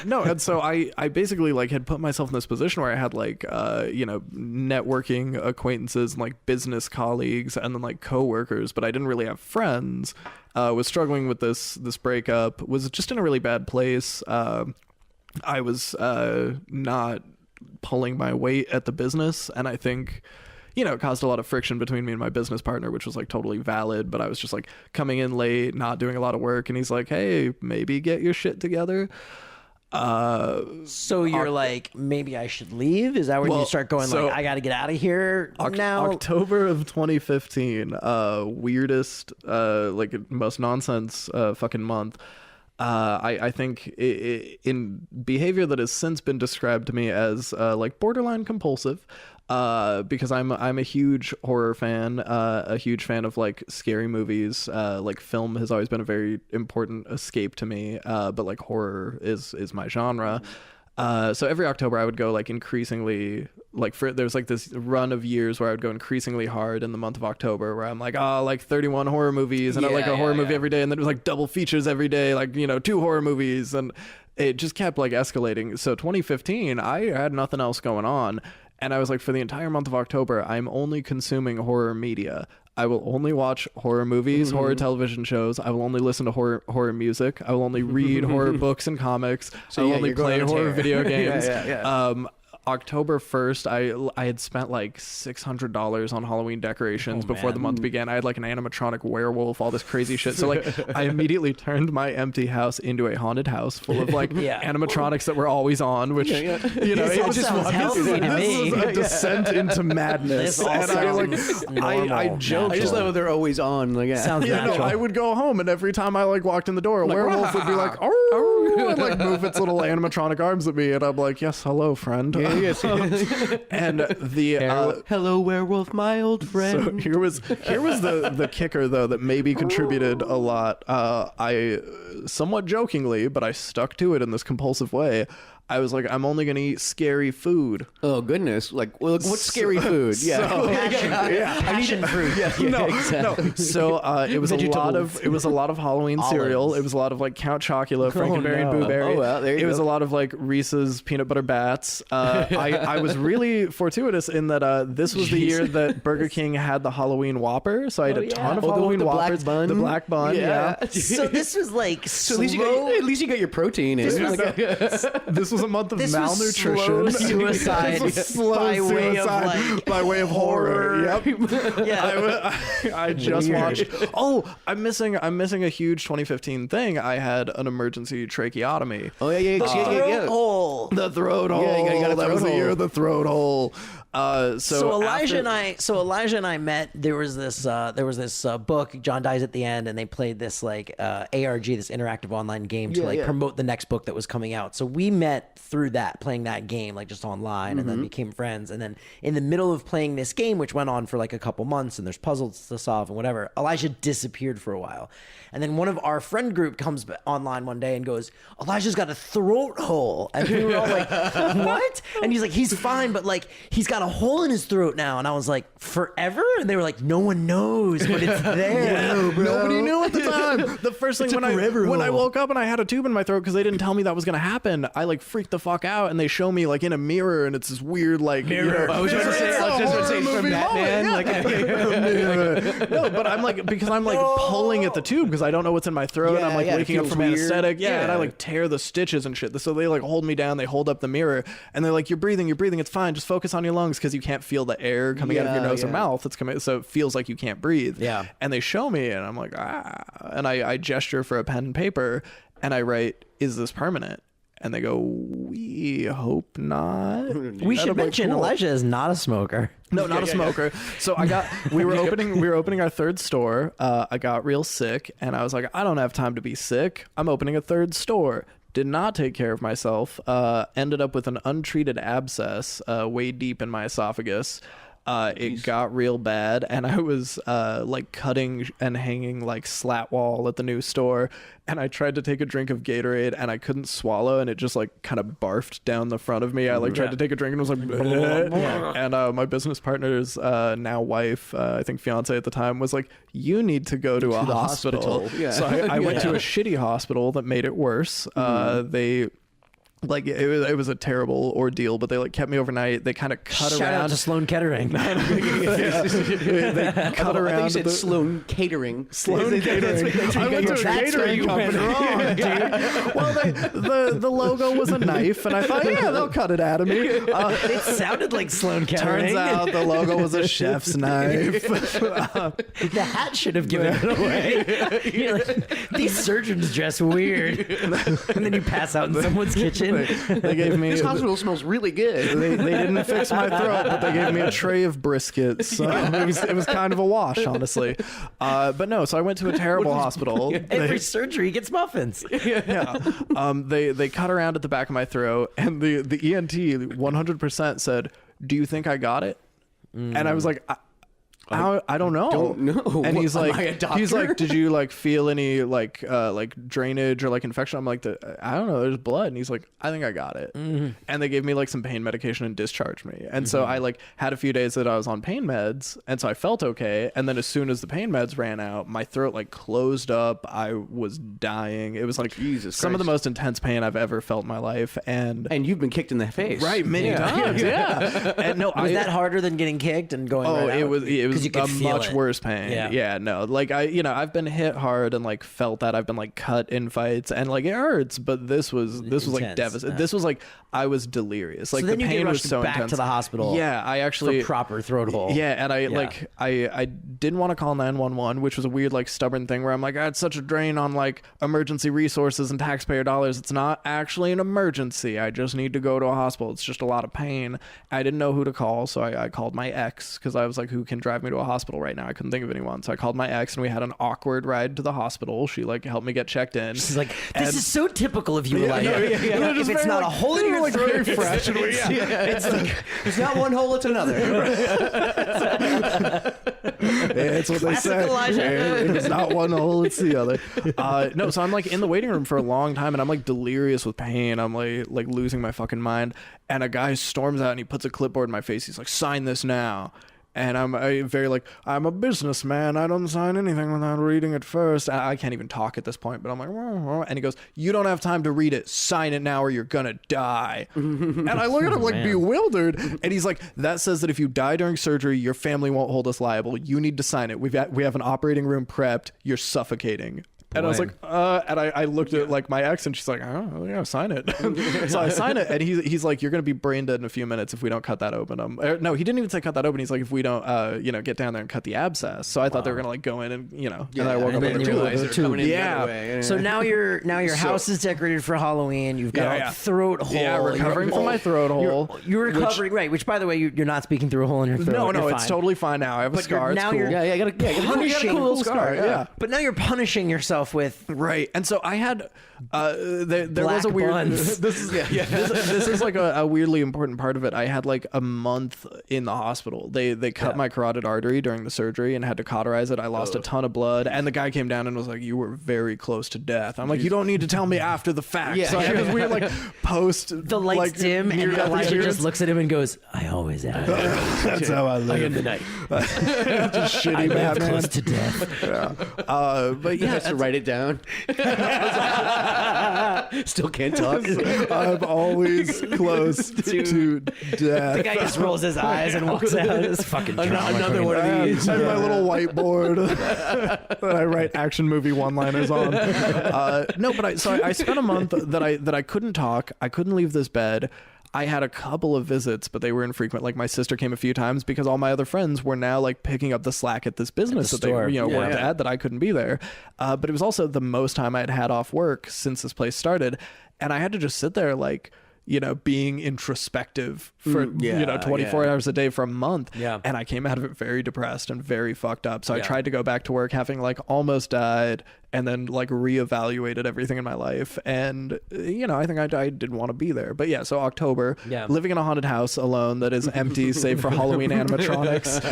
No, and so I basically like had put myself in this position where I had like networking acquaintances and like business colleagues and then like coworkers, but I didn't really have friends. Was struggling with this breakup. Was just in a really bad place. I was not pulling my weight at the business, and I think it caused a lot of friction between me and my business partner, which was like totally valid, but I was just like coming in late, not doing a lot of work, and he's like, hey, maybe get your shit together. So you're like, maybe I should leave? Is that when you start going like, I got to get out of here now? October of 2015, weirdest, like most nonsense fucking month. I think in behavior that has since been described to me as like borderline compulsive, because I'm a huge horror fan, a huge fan of like scary movies. Like film has always been a very important escape to me, but like horror is my genre. So every October I would go like increasingly there's like this run of years where I would go increasingly hard in the month of October where I'm like, like 31 horror movies and I like a horror movie every day, and then it was like double features every day, like 2 horror movies, and it just kept like escalating. So 2015 I had nothing else going on, and I was like, for the entire month of October I'm only consuming horror media. I will only watch horror movies, horror television shows. I will only listen to horror music. I will only read horror books and comics. I will only play horror video games. October 1st, I had spent like $600 on Halloween decorations before the month began. I had like an animatronic werewolf, all this crazy shit. So like I immediately turned my empty house into a haunted house full of like animatronics that were always on, which it was sounds healthy to me. This was a descent into madness. This all And I normal. joked. I just love they're always on. Like, Sounds natural. I would go home, and every time I like walked in the door, a werewolf would be like, "Oh," and like move its little animatronic arms at me, and I'm like, "Yes, hello, friend." And the hello, werewolf, my old friend. so here was the kicker though that maybe contributed a lot. I somewhat jokingly, but I stuck to it in this compulsive way. I was like, I'm only gonna eat scary food. Oh goodness! Like, well, what's scary food? Passion fruit. No. So it was a lot of Halloween cereal. It was a lot of like Count Chocula, Frankenberry, and Boo Berry. Oh, well, there you it was go. a lot of like Reese's peanut butter bats. I was really fortuitous in that this was the year that Burger King had the Halloween Whopper. So I had a ton of Oh, the Halloween black Whoppers. bun? The black bun. Yeah. So this was like So at least you got your protein in. This was a month of This was malnutrition. slow suicide This was slow by way of, suicide like, by way of horror. Yep. Yeah. I just watched. Oh, I'm missing a huge 2015 thing. I had an emergency tracheotomy. Oh yeah. Throat hole. The throat hole. Yeah, you got a that throat was the year hole. of the throat hole. So Elijah after- and I met. There was this book. John dies at the end, and they played this like ARG, this interactive online game to promote the next book that was coming out. So we met through that, playing that game, like just online, and then became friends. And then in the middle of playing this game, which went on for like a couple months, and there's puzzles to solve and whatever, Elijah disappeared for a while. And then one of our friend group comes online one day and goes, Elijah's got a throat hole. And we were all like, what? And he's like, he's fine, but like he's got a hole in his throat now. And I was like, forever? And they were like, no one knows, but it's there. Nobody knew at the time. The first thing when I woke up and I had a tube in my throat because they didn't tell me that was gonna happen, I like freaked the fuck out, and they show me like in a mirror, and it's this weird like mirror. I was just gonna say from Batman. No, but I'm like, because I'm like pulling at the tube because I don't know what's in my throat. Yeah, I'm like yeah, it waking up feels from weird. anesthetic. Yeah, Yeah. and I like tear the stitches and shit. So they like hold me down. They hold up the mirror, and they're like, you're breathing. It's fine. Just focus on your lungs because you can't feel the air coming out of your nose or mouth. It's coming, so it feels like you can't breathe. Yeah. And they show me, and I'm like, and I gesture for a pen and paper, and I write, "Is this permanent?" And they go, "We hope not." We should mention Elijah is not a smoker. No, not a smoker. So we were opening our third store. I got real sick, and I was like, I don't have time to be sick. I'm opening a third store. Did not take care of myself. Ended up with an untreated abscess way deep in my esophagus. It got real bad, and I was like cutting and hanging like slat wall at the new store, and I tried to take a drink of Gatorade, and I couldn't swallow, and it just like kind of barfed down the front of me. I like tried to take a drink, and it was like bleh. And my business partner's now wife, I think fiance at the time, was like, you need to go to a hospital. Yeah. So I went to a shitty hospital that made it worse. They like it was a terrible ordeal, but they like kept me overnight. They kind of cut Shout around out to Sloan Kettering. They cut around. I think you said the- Sloan Catering. Sloan Catering. I went to a catering company. Well, the logo was a knife, and I thought, yeah, they'll cut it out of me. It sounded like Sloan Kettering. Turns out the logo was a chef's knife. The hat should have given it away. You're like, these surgeons dress weird. And then you pass out in someone's kitchen. They gave me. This hospital smells really good. They didn't fix my throat, but they gave me a tray of briskets. So it was kind of a wash, honestly. But no, so I went to a terrible hospital. Every surgery gets muffins. Yeah. They cut around at the back of my throat, and the ENT 100% said, "Do you think I got it?" And I was like, I don't know. Don't know. And he's Am like, I a doctor? did you like feel any like drainage or like infection? I'm like, I don't know. There's blood. And he's like, I think I got it. And they gave me like some pain medication and discharged me. And so I like had a few days that I was on pain meds, and so I felt okay. And then as soon as the pain meds ran out, my throat like closed up. I was dying. It was like some of the most intense pain I've ever felt in my life. And you've been kicked in the face. right, many times. Yeah. And no, Was that harder than getting kicked and going right out? it was 'Cause you could a feel much it. worse pain. Yeah. No, like I've been hit hard and like felt that. I've been like cut in fights, and like it hurts, but this was like Intense. devastating. This was like I was delirious. Like So then the you get pain was rushed so back intense. to the hospital. Yeah, I actually For proper throat hole. Yeah, and I didn't want to call 911, which was a weird like stubborn thing where I'm like, it's such a drain on like emergency resources and taxpayer dollars. It's not actually an emergency. I just need to go to a hospital. It's just a lot of pain. I didn't know who to call, so I called my ex because I was like, who can drive me to a hospital right now? I couldn't think of anyone, so I called my ex, and we had an awkward ride to the hospital. She like helped me get checked in. She's like, this is so typical of you, Elijah. Just If it's very, not like, a hole in your like, throat, very fresh. And It's like it's not one hole, it's another. It's what they Classic say. Elijah. It's not one hole, it's the other. No, so I'm like in the waiting room for a long time, and I'm like delirious with pain. I'm like losing my fucking mind. And a guy storms out and he puts a clipboard in my face. He's like, sign this now. And I'm very like, I'm a businessman. I don't sign anything without reading it first. I can't even talk at this point, but I'm like, and he goes, you don't have time to read it. Sign it now or you're going to die. And I look at him like bewildered. And he's like, that says that if you die during surgery, your family won't hold us liable. You need to sign it. We have an operating room prepped. You're suffocating. And I was like, and I looked at like my ex, and she's like, oh, yeah, sign it. So I sign it, and he's like, you're going to be brain dead in a few minutes if we don't cut that open. No, he didn't even say cut that open. He's like, if we don't, get down there and cut the abscess. So I thought they were going to like go in and, and I woke up and with then a realize they're coming in the Yeah. other way. So now your house is decorated for Halloween. You've got Yeah. a throat hole. Yeah, recovering from my throat hole. You're recovering, right? Which, by the way, you're not speaking through a hole in your throat. No, You're it's fine. totally fine now. I have a But scar. now It's cool. you're you got a punishing. cool scar. Yeah. But now you're punishing yourself yourself with Right, and so I had there black was a weird. buns. This is like a weirdly important part of it. I had like a month in the hospital. They cut my carotid artery during the surgery and had to cauterize it. I lost a ton of blood, and the guy came down and was like, "You were very close to death." I'm like, "You don't need to tell me after the fact." So I had this weird like post. The lights dim, and Elijah just looks at him and goes, "I always am. That's how I live. I am the night. Just shitty I live Batman. close to death." But He yeah, has to write it down. Still can't talk. I'm always close to death. The guy just rolls his eyes and walks out. It's fucking drama. Another one of these. And my little whiteboard that I write action movie one-liners on. No, but I spent a month that I couldn't talk. I couldn't leave this bed. I had a couple of visits, but they were infrequent. Like my sister came a few times because all my other friends were now like picking up the slack at this business that they worked at, that I couldn't be there. But it was also the most time I had had off work since this place started, and I had to just sit there like, being introspective for 24 hours a day for a month. Yeah. And I came out of it very depressed and very fucked up. So I tried to go back to work having like almost died, and then like reevaluated everything in my life. And I think I didn't want to be there. But yeah, so October, living in a haunted house alone that is empty save for Halloween animatronics,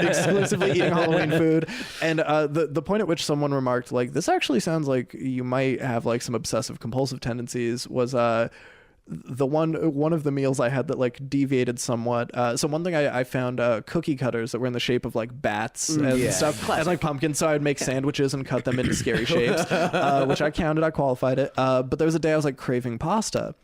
exclusively eating Halloween food. And the point at which someone remarked like, "This actually sounds like you might have like some obsessive compulsive tendencies," was the one of the meals I had that like deviated somewhat. So one thing I found cookie cutters that were in the shape of like bats and stuff, and like pumpkins. So I'd make sandwiches and cut them into scary shapes, which I counted. I qualified it. But there was a day I was like craving pasta.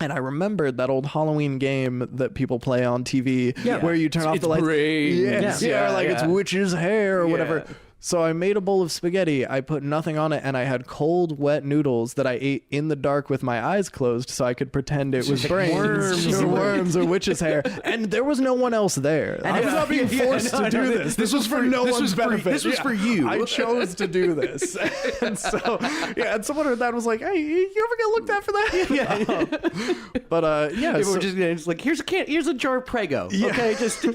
And I remembered that old Halloween game that people play on TV where you turn off the lights. It's witch's hair or whatever. So I made a bowl of spaghetti. I put nothing on it, and I had cold, wet noodles that I ate in the dark with my eyes closed, so I could pretend it was brains, worms, or witch's hair. And there was no one else there. I was not being forced to do this. This was for no one's benefit. This was for you. I chose to do this. And so, and someone heard that and was like, "Hey, you ever get looked at for that?" But we're just like, here's a jar of Prego. Okay, just come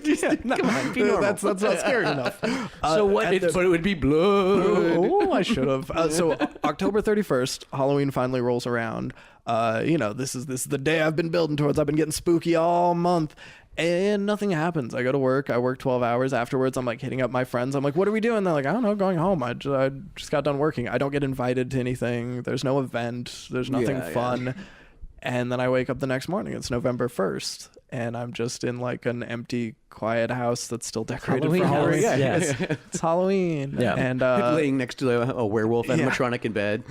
on, be normal. That's not scary enough. So what? But it would be blood. Oh, I should have. So October 31st, Halloween finally rolls around. This is the day I've been building towards. I've been getting spooky all month, and nothing happens. I go to work. I work 12 hours. Afterwards, I'm like hitting up my friends. I'm like, "What are we doing?" They're like, "I don't know, going home. I just got done working." I don't get invited to anything. There's no event. There's nothing fun. And then I wake up the next morning. It's November 1st, and I'm just in like an empty, quiet house that's still decorated for Halloween. It's Halloween. Yeah. And laying next to a werewolf animatronic in bed.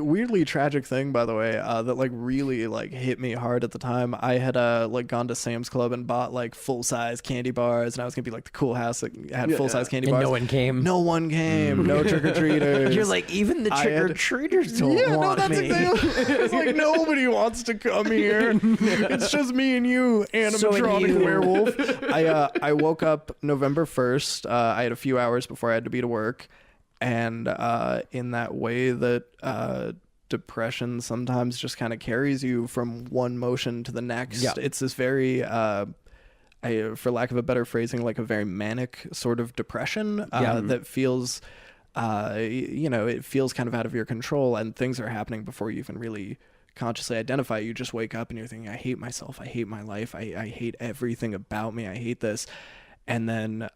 weirdly tragic thing, by the way, that like really like hit me hard at the time. I had like gone to Sam's Club and bought like full size candy bars, and I was gonna be like the cool house that had full size candy bars. No one came. No one came. No trick or treaters. You're like, even the trick or treaters don't want me. Exactly. It's like nobody wants to come here. It's just me and you, animatronic werewolf. I woke up November 1st. I had a few hours before I had to be to work, and in that way that depression sometimes just kind of carries you from one motion to the next. It's this very for lack of a better phrasing, like a very manic sort of depression that feels it feels kind of out of your control, and things are happening before you even really consciously identify. You just wake up and you're thinking, "I hate myself, I hate my life, I hate everything about me, I hate this." And then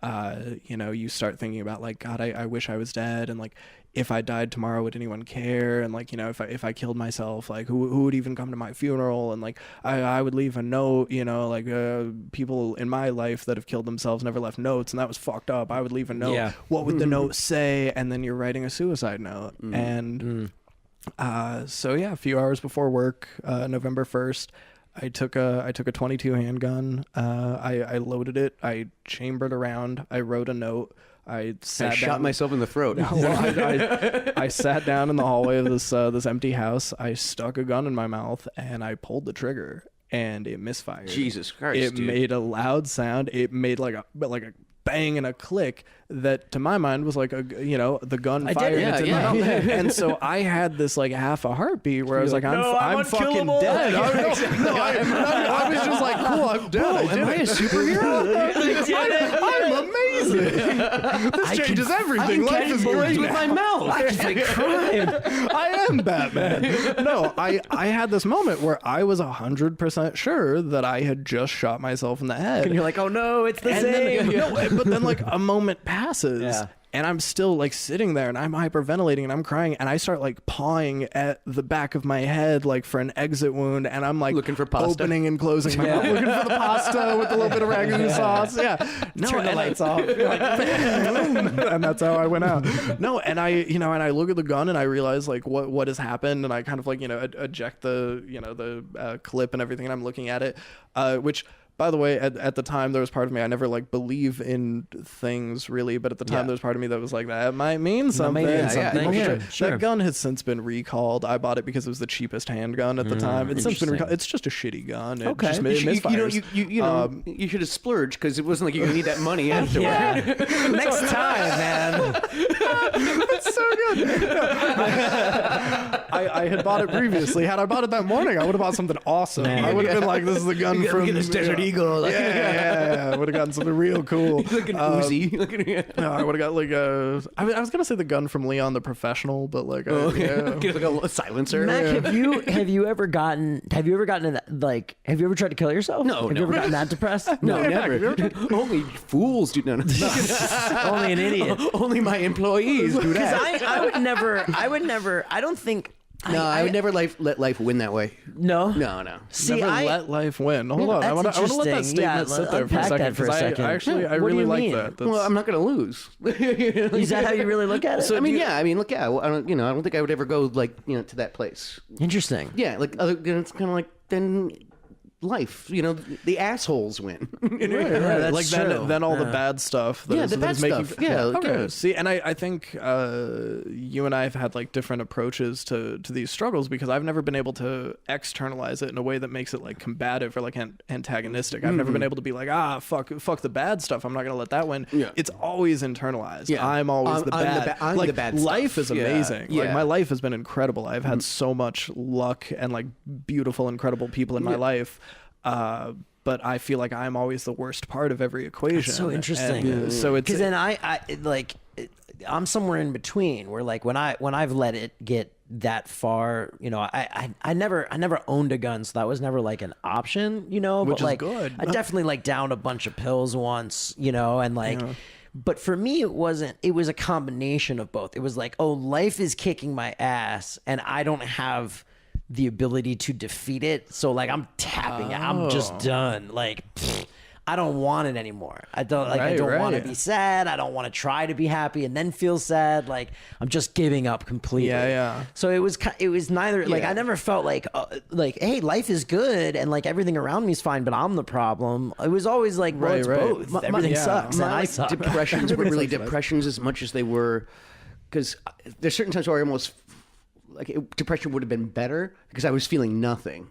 you start thinking about like, "God, I wish I was dead," and like, if I died tomorrow, would anyone care? And like, if I killed myself, like who would even come to my funeral? And like I would leave a note, like people in my life that have killed themselves never left notes, and that was fucked up. I would leave a note. What would the note say? And then you're writing a suicide note. So a few hours before work, November 1st, I took a 22 handgun. I loaded it. I chambered around. I wrote a note. I shot myself in the throat. I sat down in the hallway of this empty house. I stuck a gun in my mouth and I pulled the trigger, and it misfired. Jesus Christ! It made a loud sound. It made like a bang and a click that to my mind was like the gun fired into my mouth. And so I had this like half a heartbeat where I was like, I'm fucking dead. I was just like, cool, I'm dead. Am I a superhero? I'm amazing. amazing. This changes everything. Life is great with my now. mouth. I can fight crime. I am Batman. No, I had this moment where I was 100% sure that I had just shot myself in the head. And you're like, oh no, it's the And same. then, but then like a moment passes. Yeah. And I'm still like sitting there and I'm hyperventilating and I'm crying and I start like pawing at the back of my head like for an exit wound and I'm like looking for pasta, opening and closing my mouth, looking for the pasta with a little bit of ragu sauce. Yeah. No, Turn the lights off. and that's how I went out. No, and I look at the gun and I realize like what has happened and I kind of like, eject the, the clip and everything and I'm looking at it, which by the way, at the time, there was part of me, I never like believe in things really, but at the time there was part of me that was like, that might mean something. Sure. That gun has since been recalled. I bought it because it was the cheapest handgun at the time. It's since been recalled. It's just a shitty gun. It just misfires. You should have splurged because it wasn't like you need that money afterward. Yeah. Next time, man. It's so good. I had bought it previously. Had I bought it that morning, I would have bought something awesome. I would have been like, this is the gun from this Desert Eagle. Yeah. I would have gotten something real cool. Like an Uzi. No, I would have got like I was gonna say the gun from Leon the Professional, but like Get like a silencer. Mac, have you ever gotten in that, like, have you ever tried to kill yourself? No, Have you ever gotten that depressed? No, never. Only fools do. No. Only an idiot. Only my employees do that. Because I would never. I don't think. No, I would never let life win that way. No. No. See, never let life win. Hold on, I want to let that interesting. statement sit there for a unpack second that for a because second. I What do really you like mean? that. Well, I'm not going to lose. Is that how you really look at it? I mean, I don't think I would ever go like to that place. Interesting. Yeah, like it's kind of like then life. The assholes win. That's like true. then all the bad stuff. Yeah, the bad stuff. Yeah, Okay. See, and I think you and I have had like different approaches to these struggles because I've never been able to externalize it in a way that makes it like combative or like antagonistic. I've never been able to be like, fuck the bad stuff. I'm not gonna let that win. Yeah. It's always internalized. Yeah. I'm always the bad. I'm like the bad life stuff. is amazing. Yeah. Like my life has been incredible. I've had so much luck and like beautiful, incredible people in my life. But I feel like I'm always the worst part of every equation. That's so interesting. And, so it's because then I'm somewhere in between where like when I've let it get that far, I never owned a gun, so that was never like an option, Which but is like good. I definitely like downed a bunch of pills once, and like. Yeah. But for me, it was a combination of both. It was like, oh, life is kicking my ass and I don't have the ability to defeat it. So like I'm tapping it. I'm just done. Like I don't want it anymore. I don't want to be sad. I don't want to try to be happy and then feel sad. Like I'm just giving up completely. Yeah. So it was neither like I never felt like hey, life is good and like everything around me is fine, but I'm the problem. It was always like, well, it's both. Everything sucks and I suck. Depressions were really depressions as much as they were, because there's certain times where I almost depression would have been better because I was feeling nothing.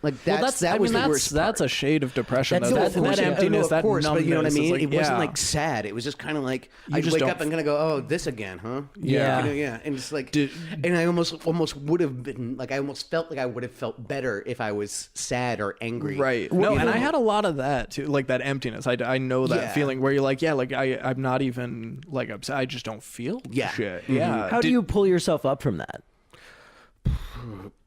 Like that was the worst part. That's a shade of depression. That emptiness, that numbness. But you know what I mean? Like, it wasn't like sad. It was just kind of like I'd just wake don't up and kind of go, "Oh, this again, huh?" Yeah. And it's like, and I almost would have been like, I almost felt like I would have felt better if I was sad or angry. Right. No, and I had a lot of that too, like that emptiness. I know that feeling where you're like, I'm not even like upset. I just don't feel shit. Mm-hmm. Yeah. How do you pull yourself up from that?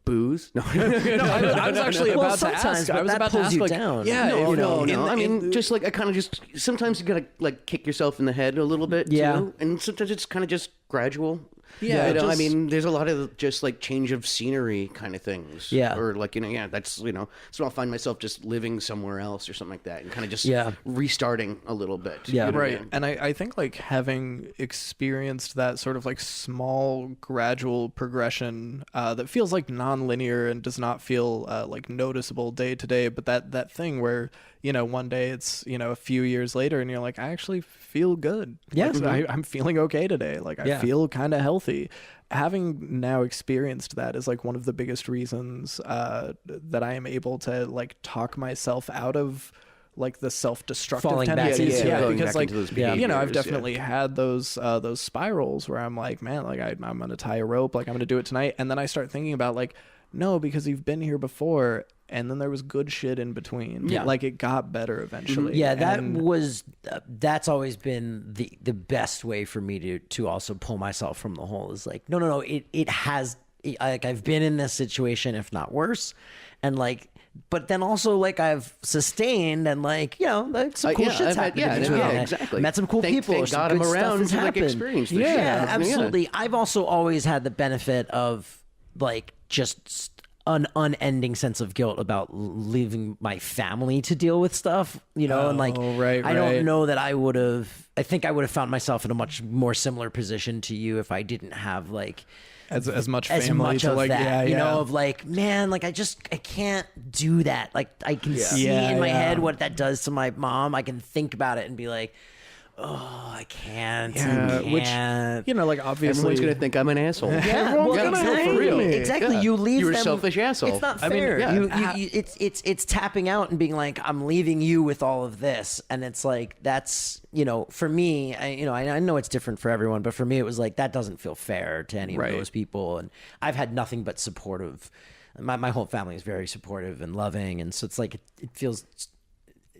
Booze? No, I was actually about to ask. I was about to ask, like, down. Yeah, no. I mean, just like I kind of just sometimes you gotta like kick yourself in the head a little bit. Yeah, too. And sometimes it's kind of just gradual. Yeah, I mean, there's a lot of just like change of scenery kind of things. Yeah, or like that's so I'll find myself just living somewhere else or something like that, and kind of just restarting a little bit. Yeah, right. And I think like having experienced that sort of like small gradual progression that feels like non-linear and does not feel like noticeable day to day, but that thing where one day it's a few years later and you're like, I actually feel good. Yeah, like, I'm feeling okay today. Like I feel kind of healthy. Having now experienced that is like one of the biggest reasons that I am able to like talk myself out of like the self-destructive falling tendencies. back Because like I've definitely yeah. had those spirals where I'm like, man, like I'm gonna tie a rope, like I'm gonna do it tonight, and then I start thinking about like, no, because you've been here before. And then there was good shit in between. Yeah. Like it got better eventually. Yeah, And that's always been the best way for me to also pull myself from the hole is like, no, it has, like I've been in this situation, if not worse. And like, but then also like I've sustained and like, you know, like some cool shit's happened. Exactly. Met some cool people. Thank some God good I'm stuff around has to like happened. experience this Yeah, shit. absolutely. I've also always had the benefit of like just an unending sense of guilt about leaving my family to deal with stuff, you know, and like, I don't know that I think I would have found myself in a much more similar position to you if I didn't have like as much family to of like, that, you know, of like, man, like I can't do that. Like I can see in my head what that does to my mom. I can think about it and be like, oh, I can't. Which, you know, like obviously everyone's gonna think I'm an asshole. Yeah, well, exactly. for real. Exactly. Yeah. You leave You're a them. selfish asshole. It's not I mean, fair. It's tapping out and being like, I'm leaving you with all of this, and it's like that's, you know, for me, I know it's different for everyone, but for me, it was like that doesn't feel fair to any of those people, and I've had nothing but supportive. My whole family is very supportive and loving, and so it's like it feels.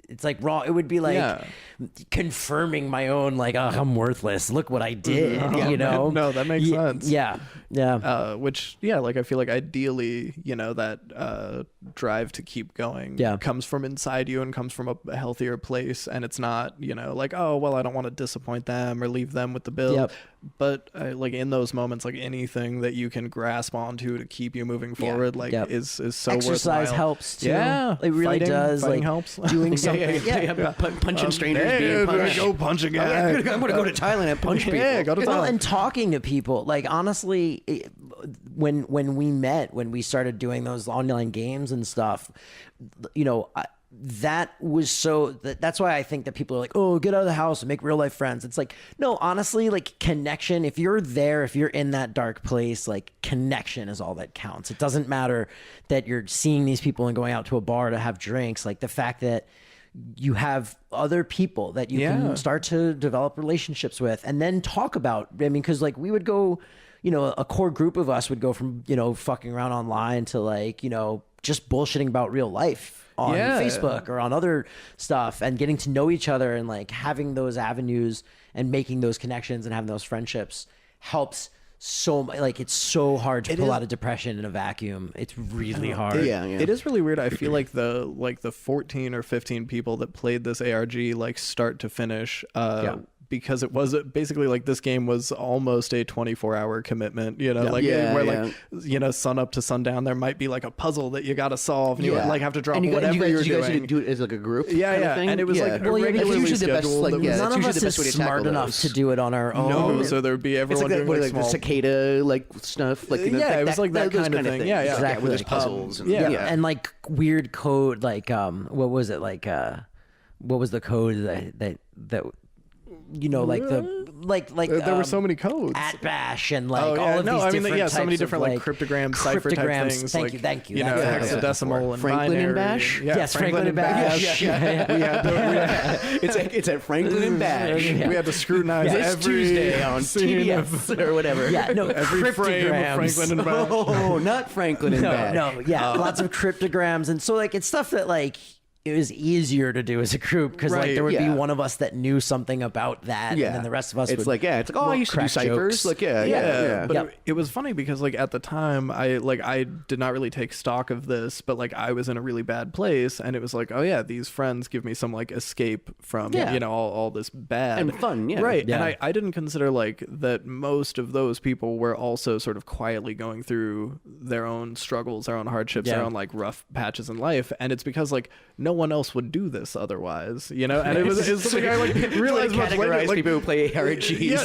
It's like raw. It would be like confirming my own, like, oh, I'm worthless. Look what I did, you know? No, that makes sense. Yeah. Which, like, I feel like ideally, you know, that drive to keep going comes from inside you and comes from a healthier place. And it's not, you know, like, oh, well, I don't want to disappoint them or leave them with the bill. Yep. But like in those moments, like anything that you can grasp onto to keep you moving forward, like is so exercise worthwhile. helps too. Yeah, it really does. Fighting Like helps. doing something. Punching strangers. Hey, being punched. go punch a guy. I'm gonna go to Thailand and punch people. Yeah, go to Well, Thailand. and talking to people, like honestly, when we met, when we started doing those online games and stuff, you know. That was that's why I think that people are like, oh, get out of the house and make real life friends. It's like, no, honestly, like connection, if you're there, if you're in that dark place, like connection is all that counts. It doesn't matter that you're seeing these people and going out to a bar to have drinks. Like the fact that you have other people that you can start to develop relationships with and then talk about. I mean, because like we would go, you know, a core group of us would go from, you know, fucking around online to like, you know, just bullshitting about real life on Facebook or on other stuff and getting to know each other and like having those avenues and making those connections and having those friendships helps so much. Like it's so hard to pull out of depression in a vacuum. It's really hard. Yeah. It is really weird. I feel like the 14 or 15 people that played this ARG like start to finish because it was basically like this game was almost a 24-hour commitment, you know, like you know, sun up to sundown, there might be like a puzzle that you got to solve and you would like have to drop whatever you're doing. You guys do it as like a group. And it was like well, regularly usually the best, scheduled. like, None of usually us the is best way to smart tackle enough those. to do it on our own. No, so there'd be everyone doing like the small cicada like stuff. Like you know, it was like that kind of thing. Yeah, Exactly. Where there's puzzles. And, and like weird code, like what was it like? What was the code that you know, like the there were so many codes at bash and like all of these different so many types different of, like cryptogram cipher type cryptograms. things. Thank you. You know, hexadecimal and Franklin binary. and Bash. Yes, Franklin and Bash. It's at Franklin and Bash. We had to scrutinize This every Tuesday on scene of TBS or whatever. Yeah, no, every frame of cryptograms. Franklin and Bash. Oh, not Franklin and Bash. Lots of cryptograms, and so like it's stuff that like it was easier to do as a group because like there would be one of us that knew something about that, and then the rest of us. It's like it's like I used to do crack ciphers. jokes. Like But it was funny because like at the time I did not really take stock of this, but like I was in a really bad place, and it was like, oh yeah, these friends give me some like escape from you know all this bad and fun, right. And I didn't consider like that most of those people were also sort of quietly going through their own struggles, their own hardships, their own like rough patches in life, and it's because like no one else would do this otherwise, you know. And it was something I like realized much later, like people who play ARGs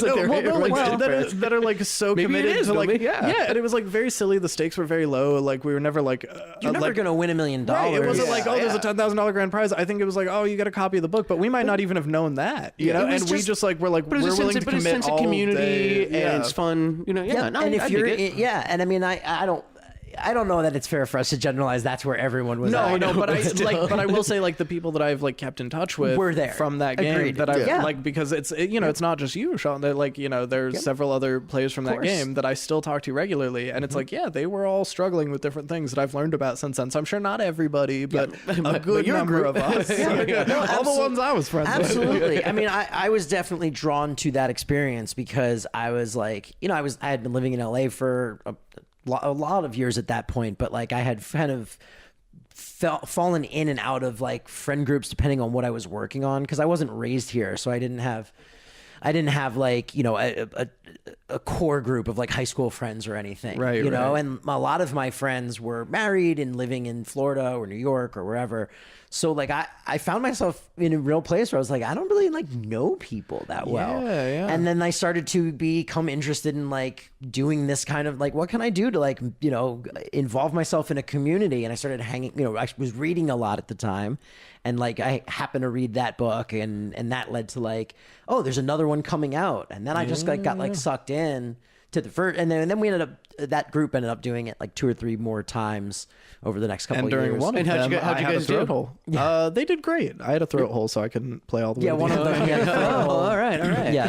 that are like so committed to like and it was like very silly. The stakes were very low. Like we were never like you're never gonna win $1 million. Right. It wasn't like there's a $10,000 grand prize. I think it was like you got a copy of the book, but we might not even have known that, you know. And we just like we're willing to commit sense of all community day. and it's fun, you know. And if you're and I mean I don't. I don't know that it's fair for us to generalize that's where everyone was. No, at. but I will say like the people that I've like kept in touch with Were there. from that game Agreed. that I've Yeah. like, because it's it's not just you, Sean. They're like there's several other players from that course. game that I still talk to regularly, and it's like they were all struggling with different things that I've learned about since then. So I'm sure not everybody, but a good number of us. All the ones I was friends with. Absolutely. I mean, I was definitely drawn to that experience because I was like, I had been living in LA for a lot of years at that point, but like I had kind of fallen in and out of like friend groups depending on what I was working on, because I wasn't raised here, so I didn't have like a core group of like high school friends or anything, right? And a lot of my friends were married and living in Florida or New York or wherever. So like I found myself in a real place where I was like, I don't really like know people that well. Yeah. And then I started to become interested in like doing this kind of like, what can I do to like, involve myself in a community? And I started hanging, I was reading a lot at the time. And like, I happened to read that book and that led to like, oh, there's another one coming out. And then I just like got like sucked in to the first, and then we that group ended up doing it like 2 or 3 more times over the next couple and of during years. one of And how'd them, you I had a guys throat do? hole. They did great. I had a throat hole, so I couldn't play all the way. Yeah, to one the of end. them. Yeah, all right. Yeah,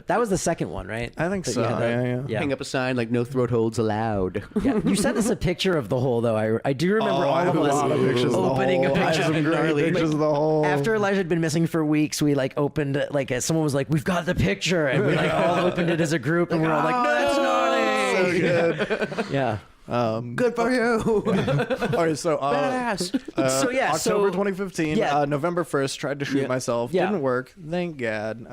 that was the second one, right? I think That so. you had Yeah. Hang up a sign like no throat holds allowed. Yeah. You sent us a picture of the hole, though. I do remember all I have of a us lot of pictures opening of a the hole. I picture. have some great pictures of the hole. After Elijah had been missing for weeks, we like opened like someone was like, "We've got the picture," and we like all opened it as a group, and we're all like, "No, it's not." So good. Yeah. Good for you. All right, so So yeah, October 2015, yeah. November 1st, tried to shoot myself, Yeah. didn't work, thank God.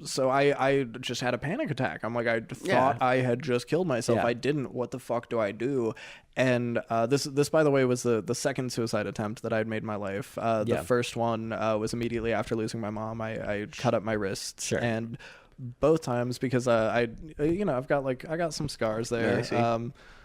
So I just had a panic attack. I'm like, I thought I had just killed myself. Yeah. I didn't. What the fuck do I do? And this by the way was the second suicide attempt that I'd made in my life. The first one was immediately after losing my mom. I cut up my wrists and both times because I got some scars there.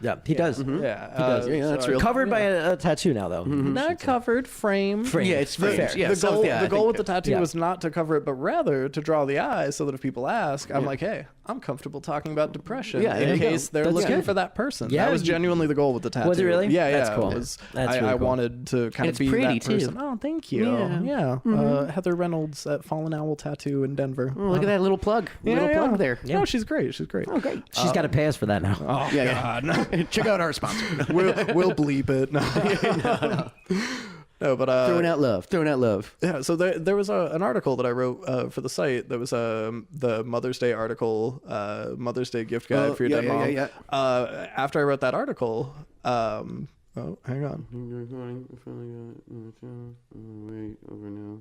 Yeah, he does. Yeah, Yeah, that's real. Covered by a tattoo now, though. not covered, frame. Yeah, it's fair. Yeah, The goal with the tattoo Yeah. was not to cover it, but rather to draw the eyes so that if people ask, I'm like, hey, I'm comfortable talking about depression Yeah, there in you go. case they're That's looking good. for that person. Yeah, That was genuinely the goal with the tattoo. Was it really? Yeah, That's yeah. cool. It was, That's I really cool. wanted to kind And of it's be pretty, that person. too. Oh, thank you. Yeah. Heather Reynolds at Fallen Owl Tattoo in Denver. Oh, look at that little plug. Plug there. No, she's great. She's great. Oh, great. She's got to pay us for that now. Oh, Yeah, God. Check out our sponsor. We'll bleep it. No, but Throwing out love. yeah. So there was an article that I wrote for the site. There was the Mother's Day article, Mother's Day gift guide for your dead mom. Yeah. After I wrote that article, oh, hang on. Wait, over now.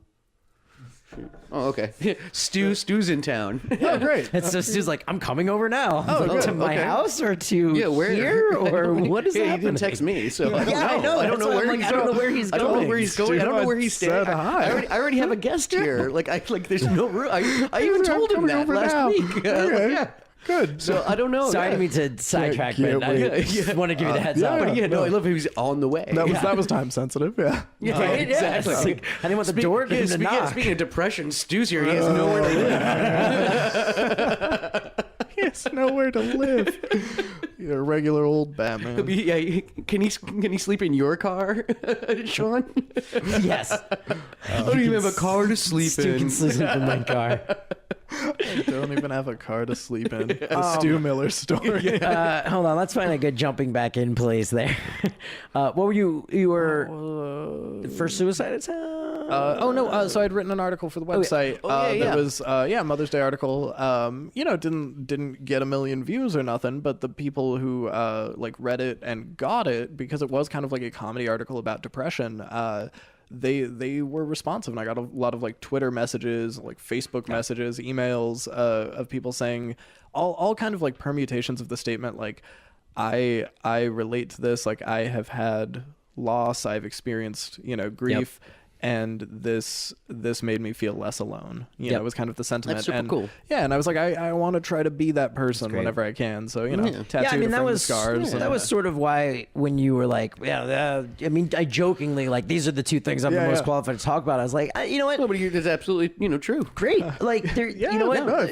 Oh, okay. Stu's in town. Oh, great. It's just Stu's like, I'm coming over now. good. To my Okay. house or to Yeah, where? here or what is He happening? didn't text me, so I don't Yeah, know. I know. I don't That's know why where I'm he's like, I going. don't know where he's I don't know going. where he's going. I don't know where he's staying. Said hi. I already have a guest here. Like there's no room. I even told him coming that over last now. week. Okay. Yeah. Good. So I don't know. Sorry, I yeah. didn't mean to sidetrack, can't but I wait. just want to give you the heads yeah, up. But yeah, no, I love how he's on the way. That was time sensitive. Yeah. Yeah, Right? Yeah, it's exactly. like, I didn't want the door to him to knock. Speaking of depression, Stu's here. He has nowhere to live. He has nowhere to live. You're a regular old Batman. Yeah, can he sleep in your car, Sean? Yes. I don't even have a car to sleep Stu in. can sleep in my car. I don't even have a car to sleep in. The Stu Miller story. Hold on, let's find a good jumping back in place there. What were you were for suicide attempt? So I'd written an article for the website. That was Mother's Day article. Didn't get a million views or nothing, but the people who like read it and got it, because it was kind of like a comedy article about depression. They were responsive, and I got a lot of like Twitter messages, like Facebook messages, emails of people saying all kind of like permutations of the statement, like I relate to this, like I have had loss, I've experienced grief. and this made me feel less alone. You know, it was kind of the sentiment. That's super and, cool. Yeah, and I was like, I want to try to be that person whenever I can. So, you know, tattoo that was scars. that was sort of why when you were like, I jokingly like these are the two things I'm the most qualified to talk about. I was like, you know what? Nobody is absolutely true. Great. Like there, you know what? No,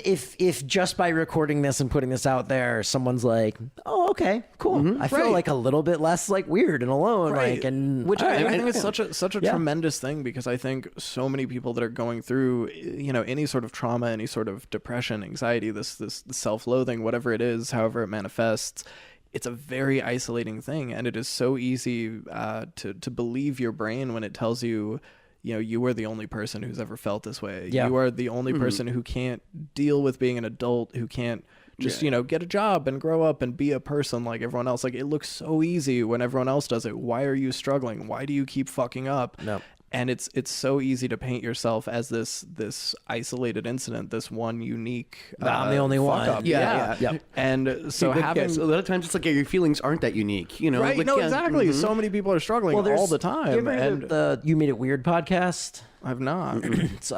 if just by recording this and putting this out there, someone's like, oh, okay, cool. I feel like a little bit less like weird and alone, like, and which I think is such a tremendous thing, because I think so many people that are going through, you know, any sort of trauma, any sort of depression, anxiety, this self-loathing, whatever it is, however it manifests, it's a very isolating thing, and it is so easy to believe your brain when it tells you, you know, you are the only person who's ever felt this way. You are the only person who can't deal with being an adult, who can't just, you know, get a job and grow up and be a person like everyone else. Like, it looks so easy when everyone else does it. Why are you struggling? Why do you keep fucking up? No. And it's so easy to paint yourself as this isolated incident, this one unique. I'm the only one. Up. Yeah. And so having a lot of times it's like your feelings aren't that unique, you know. Right? Like, No, exactly. So many people are struggling all the time. You ever heard of the You Made It Weird podcast? I've not. It's Is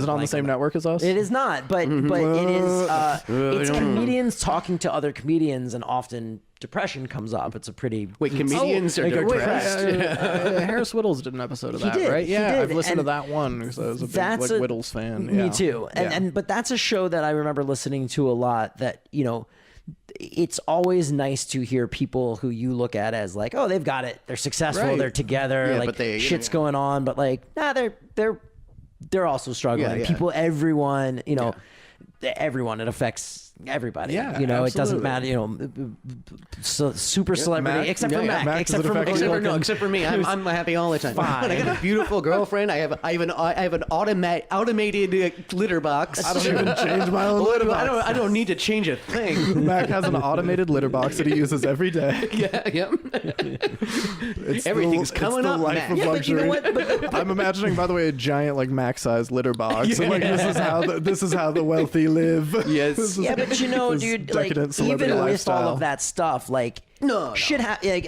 it on the same network as us? It is not, but it is. It's comedians talking to other comedians, and often depression comes up. It's a pretty comedians are depressed. Harris Whittles did an episode of that, did. right? He Yeah, did. I've listened And to that one because I was a big Whittles fan. Me too. But that's a show that I remember listening to a lot. That, you know, it's always nice to hear people who you look at as like, oh, they've got it, they're successful, Right. they're together, Yeah, like but shit's going on, but like, nah, they're also struggling. People, everyone, you know, everyone, it affects everybody. Yeah, you know, absolutely. it doesn't matter. You know, super celebrity, Mac- except for yeah, Mac, Mac except doesn't for affect McCoy you. Wilkins. Except for me, I'm happy all the time. Fine. I got a beautiful girlfriend. I have an automated litter box. I don't even change my own litter box. I don't need to change a thing. Mac has an automated litter box that he uses every day. Everything's coming the up, life Mac. of Yeah, but you know luxury. what? I'm imagining, by the way, a giant like Mac-sized litter box. And, like, this is how the wealthy live. Yes. This is- Yeah, but you know, this dude, like decadent celebrity even with lifestyle. all of that stuff, like No. shit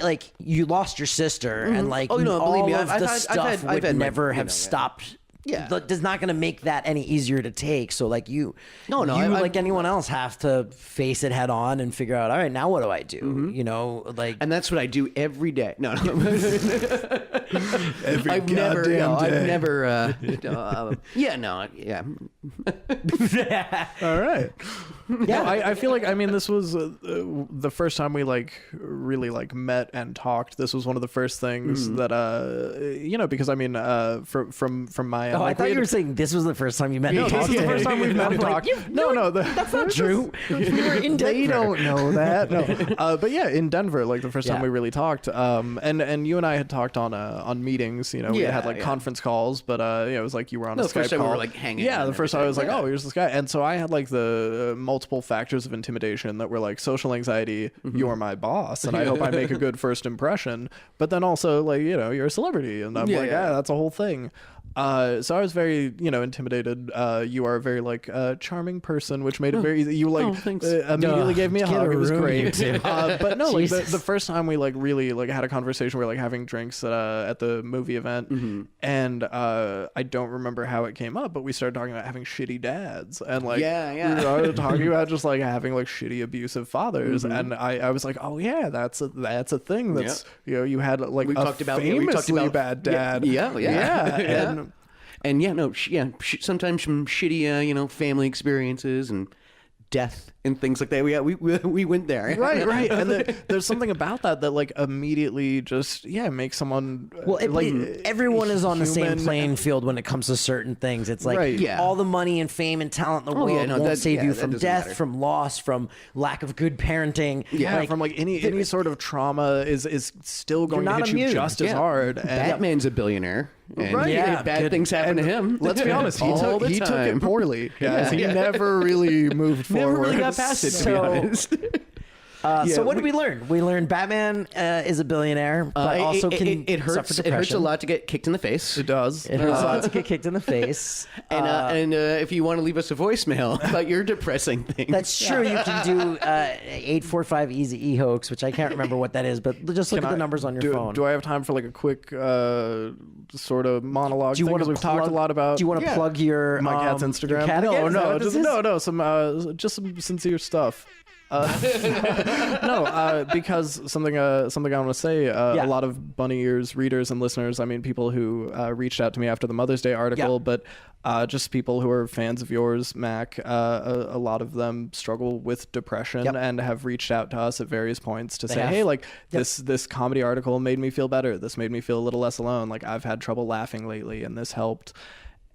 like you lost your sister, and like Oh, no, all believe me, of I've the had- stuff I've would had my- never you have know, stopped. Yeah. That's not going to make that any easier to take. So like you, No, you I- like anyone else have to face it head on and figure out, all right, now what do I do? You know, like And that's what I do every day. No. Every I've never, goddamn I've day. never, All right. Yeah, I feel like, I mean, this was the first time we like really like met and talked. This was one of the first things that you know, because I mean, from my Oh, I thought you were saying this was the first time you met no, and this talked. is the first time we've met and talked. No, That's not true. We were in Denver. They don't know that. No, but yeah, in Denver, like the first time Yeah. we really talked. And you and I had talked on meetings. You know, we had like conference calls, but it was like you were on a the Skype first time we call. were, like, hanging Yeah, and the first time I was like, everything. oh, here's this guy, and so I had like the multiple factors of intimidation that were like social anxiety. You are my boss, and I hope I make a good first impression. But then also like, you know, you're a celebrity, and I'm like, yeah, that's a whole thing. So I was very, you know, intimidated. You are a very like charming person, which made it very easy. You like immediately gave me a Get a hug. It was room, great. you two. But no, like Jesus. the first time we like really like had a conversation, we were like having drinks at the movie event, and I don't remember how it came up, but we started talking about having shitty dads, and like we were talking about just like having like shitty abusive fathers, and I was like, oh yeah, that's a thing. That's you know, you had like We a talked about- famously we talked about- bad dad. Yeah. And And sometimes some shitty, you know, family experiences and death and things like that. We went there. right. And there's something about that like immediately just makes someone everyone is on the same human. playing field when it comes to certain things. It's like Right. Yeah. all the money and fame and talent in the Oh, world yeah, no, won't that- save yeah, you that from doesn't death, matter. from loss, from lack of good parenting. Yeah, from like any sort of trauma is still going to not hit you immune. just as hard. And Batman's a billionaire. And Right. Yeah, bad good- things happen to him. let's be honest, he All took the it time. poorly. Guys. Yeah. He never really moved forward. Never really got past it, to be So- honest. So what did we learn? We learned Batman is a billionaire, but also can it hurts. suffer It hurts a depression. lot to get kicked in the face. It does. It hurts a lot to get kicked in the face. And if you want to leave us a voicemail about your depressing thing, That's true. You can do 845 Easy E hoax, which I can't remember what that is, but just look at the numbers on your phone. Do I have time for like a quick sort of monologue? Do you want to we've talked a lot about? Do you want to plug your my cat's Instagram? Your cat again? Is that what this is? Some sincere stuff. Because something I want to say. A lot of Bunny Ears readers and listeners. I mean, people who reached out to me after the Mother's Day article, but just people who are fans of yours, Mac. A lot of them struggle with depression and have reached out to us at various points to say, hey, like this comedy article made me feel better. This made me feel a little less alone. Like I've had trouble laughing lately, and this helped.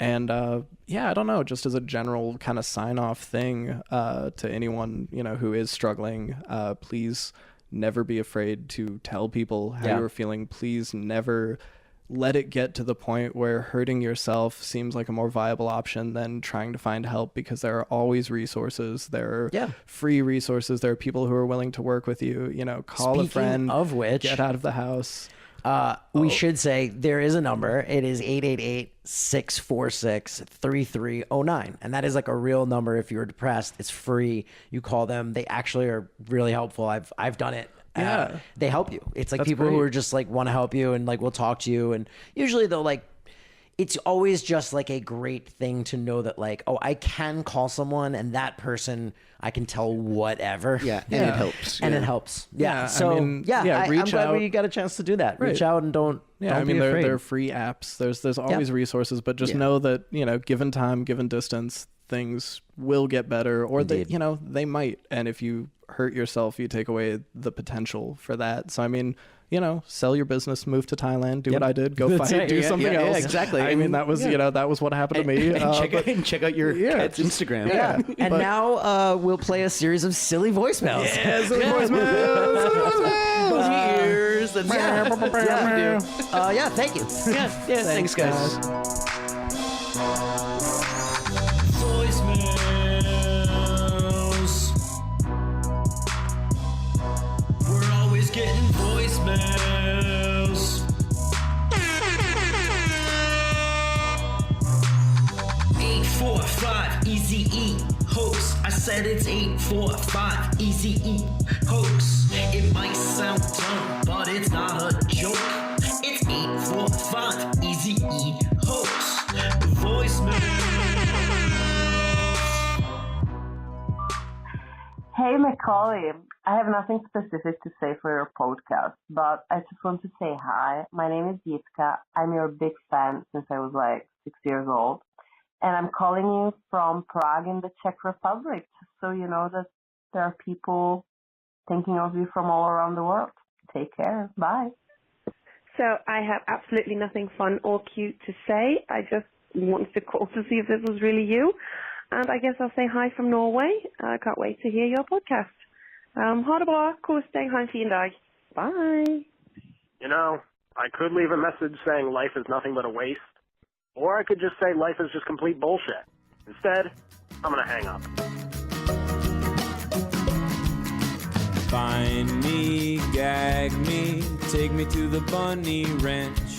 And I don't know, just as a general kind of sign-off thing to anyone, who is struggling, please never be afraid to tell people how you're feeling. Please never let it get to the point where hurting yourself seems like a more viable option than trying to find help, because there are always resources. There are free resources. There are people who are willing to work with you. Call a friend. Of which, get out of the house. We should say there is a number. It is 888-646-3309. And that is like a real number. If you're depressed, it's free. You call them. They actually are really helpful. I've done it. They help you. It's like people who are just like want to help you and like will talk to you. And usually they'll like, it's always just like a great thing to know that like, oh, I can call someone and that person, I can tell whatever. and it helps. And it helps. So I'm reach glad out. we got a chance to do that. Reach out and don't be afraid. There are free apps. There's always resources, but just know that, given time, given distance, things will get better, or they might. And if you hurt yourself, you take away the potential for that. So, sell your business, move to Thailand, do what I did, go fight, do something else. Exactly. I mean, that was, that was what happened to me. And check out your cat's Instagram. And now we'll play a series of silly voicemails. Yeah, silly voicemails. Cheers. Thank you. Thanks, guys. Voicemails. We're always getting voicemails. 845 Easy E hoax. I said it's 845 Easy E hoax. It might sound dumb, but it's not a joke. It's 845 Easy E hoax. Voicemails. Hey Macaulay, I have nothing specific to say for your podcast, but I just want to say hi. My name is Yitka. I'm your big fan since I was like 6 years old. And I'm calling you from Prague in the Czech Republic, just so you know that there are people thinking of you from all around the world. Take care. Bye. So I have absolutely nothing fun or cute to say. I just wanted to call to see if this was really you. And I guess I'll say hi from Norway. I can't wait to hear your podcast. Ha det bra. Kos deg. Ha en fin dag. Bye. I could leave a message saying life is nothing but a waste. Or I could just say life is just complete bullshit. Instead, I'm going to hang up. Find me, gag me, take me to the bunny ranch.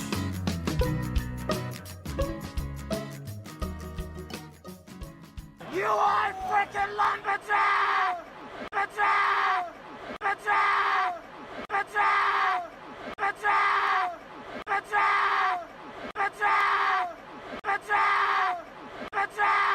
You are freaking lumberjack!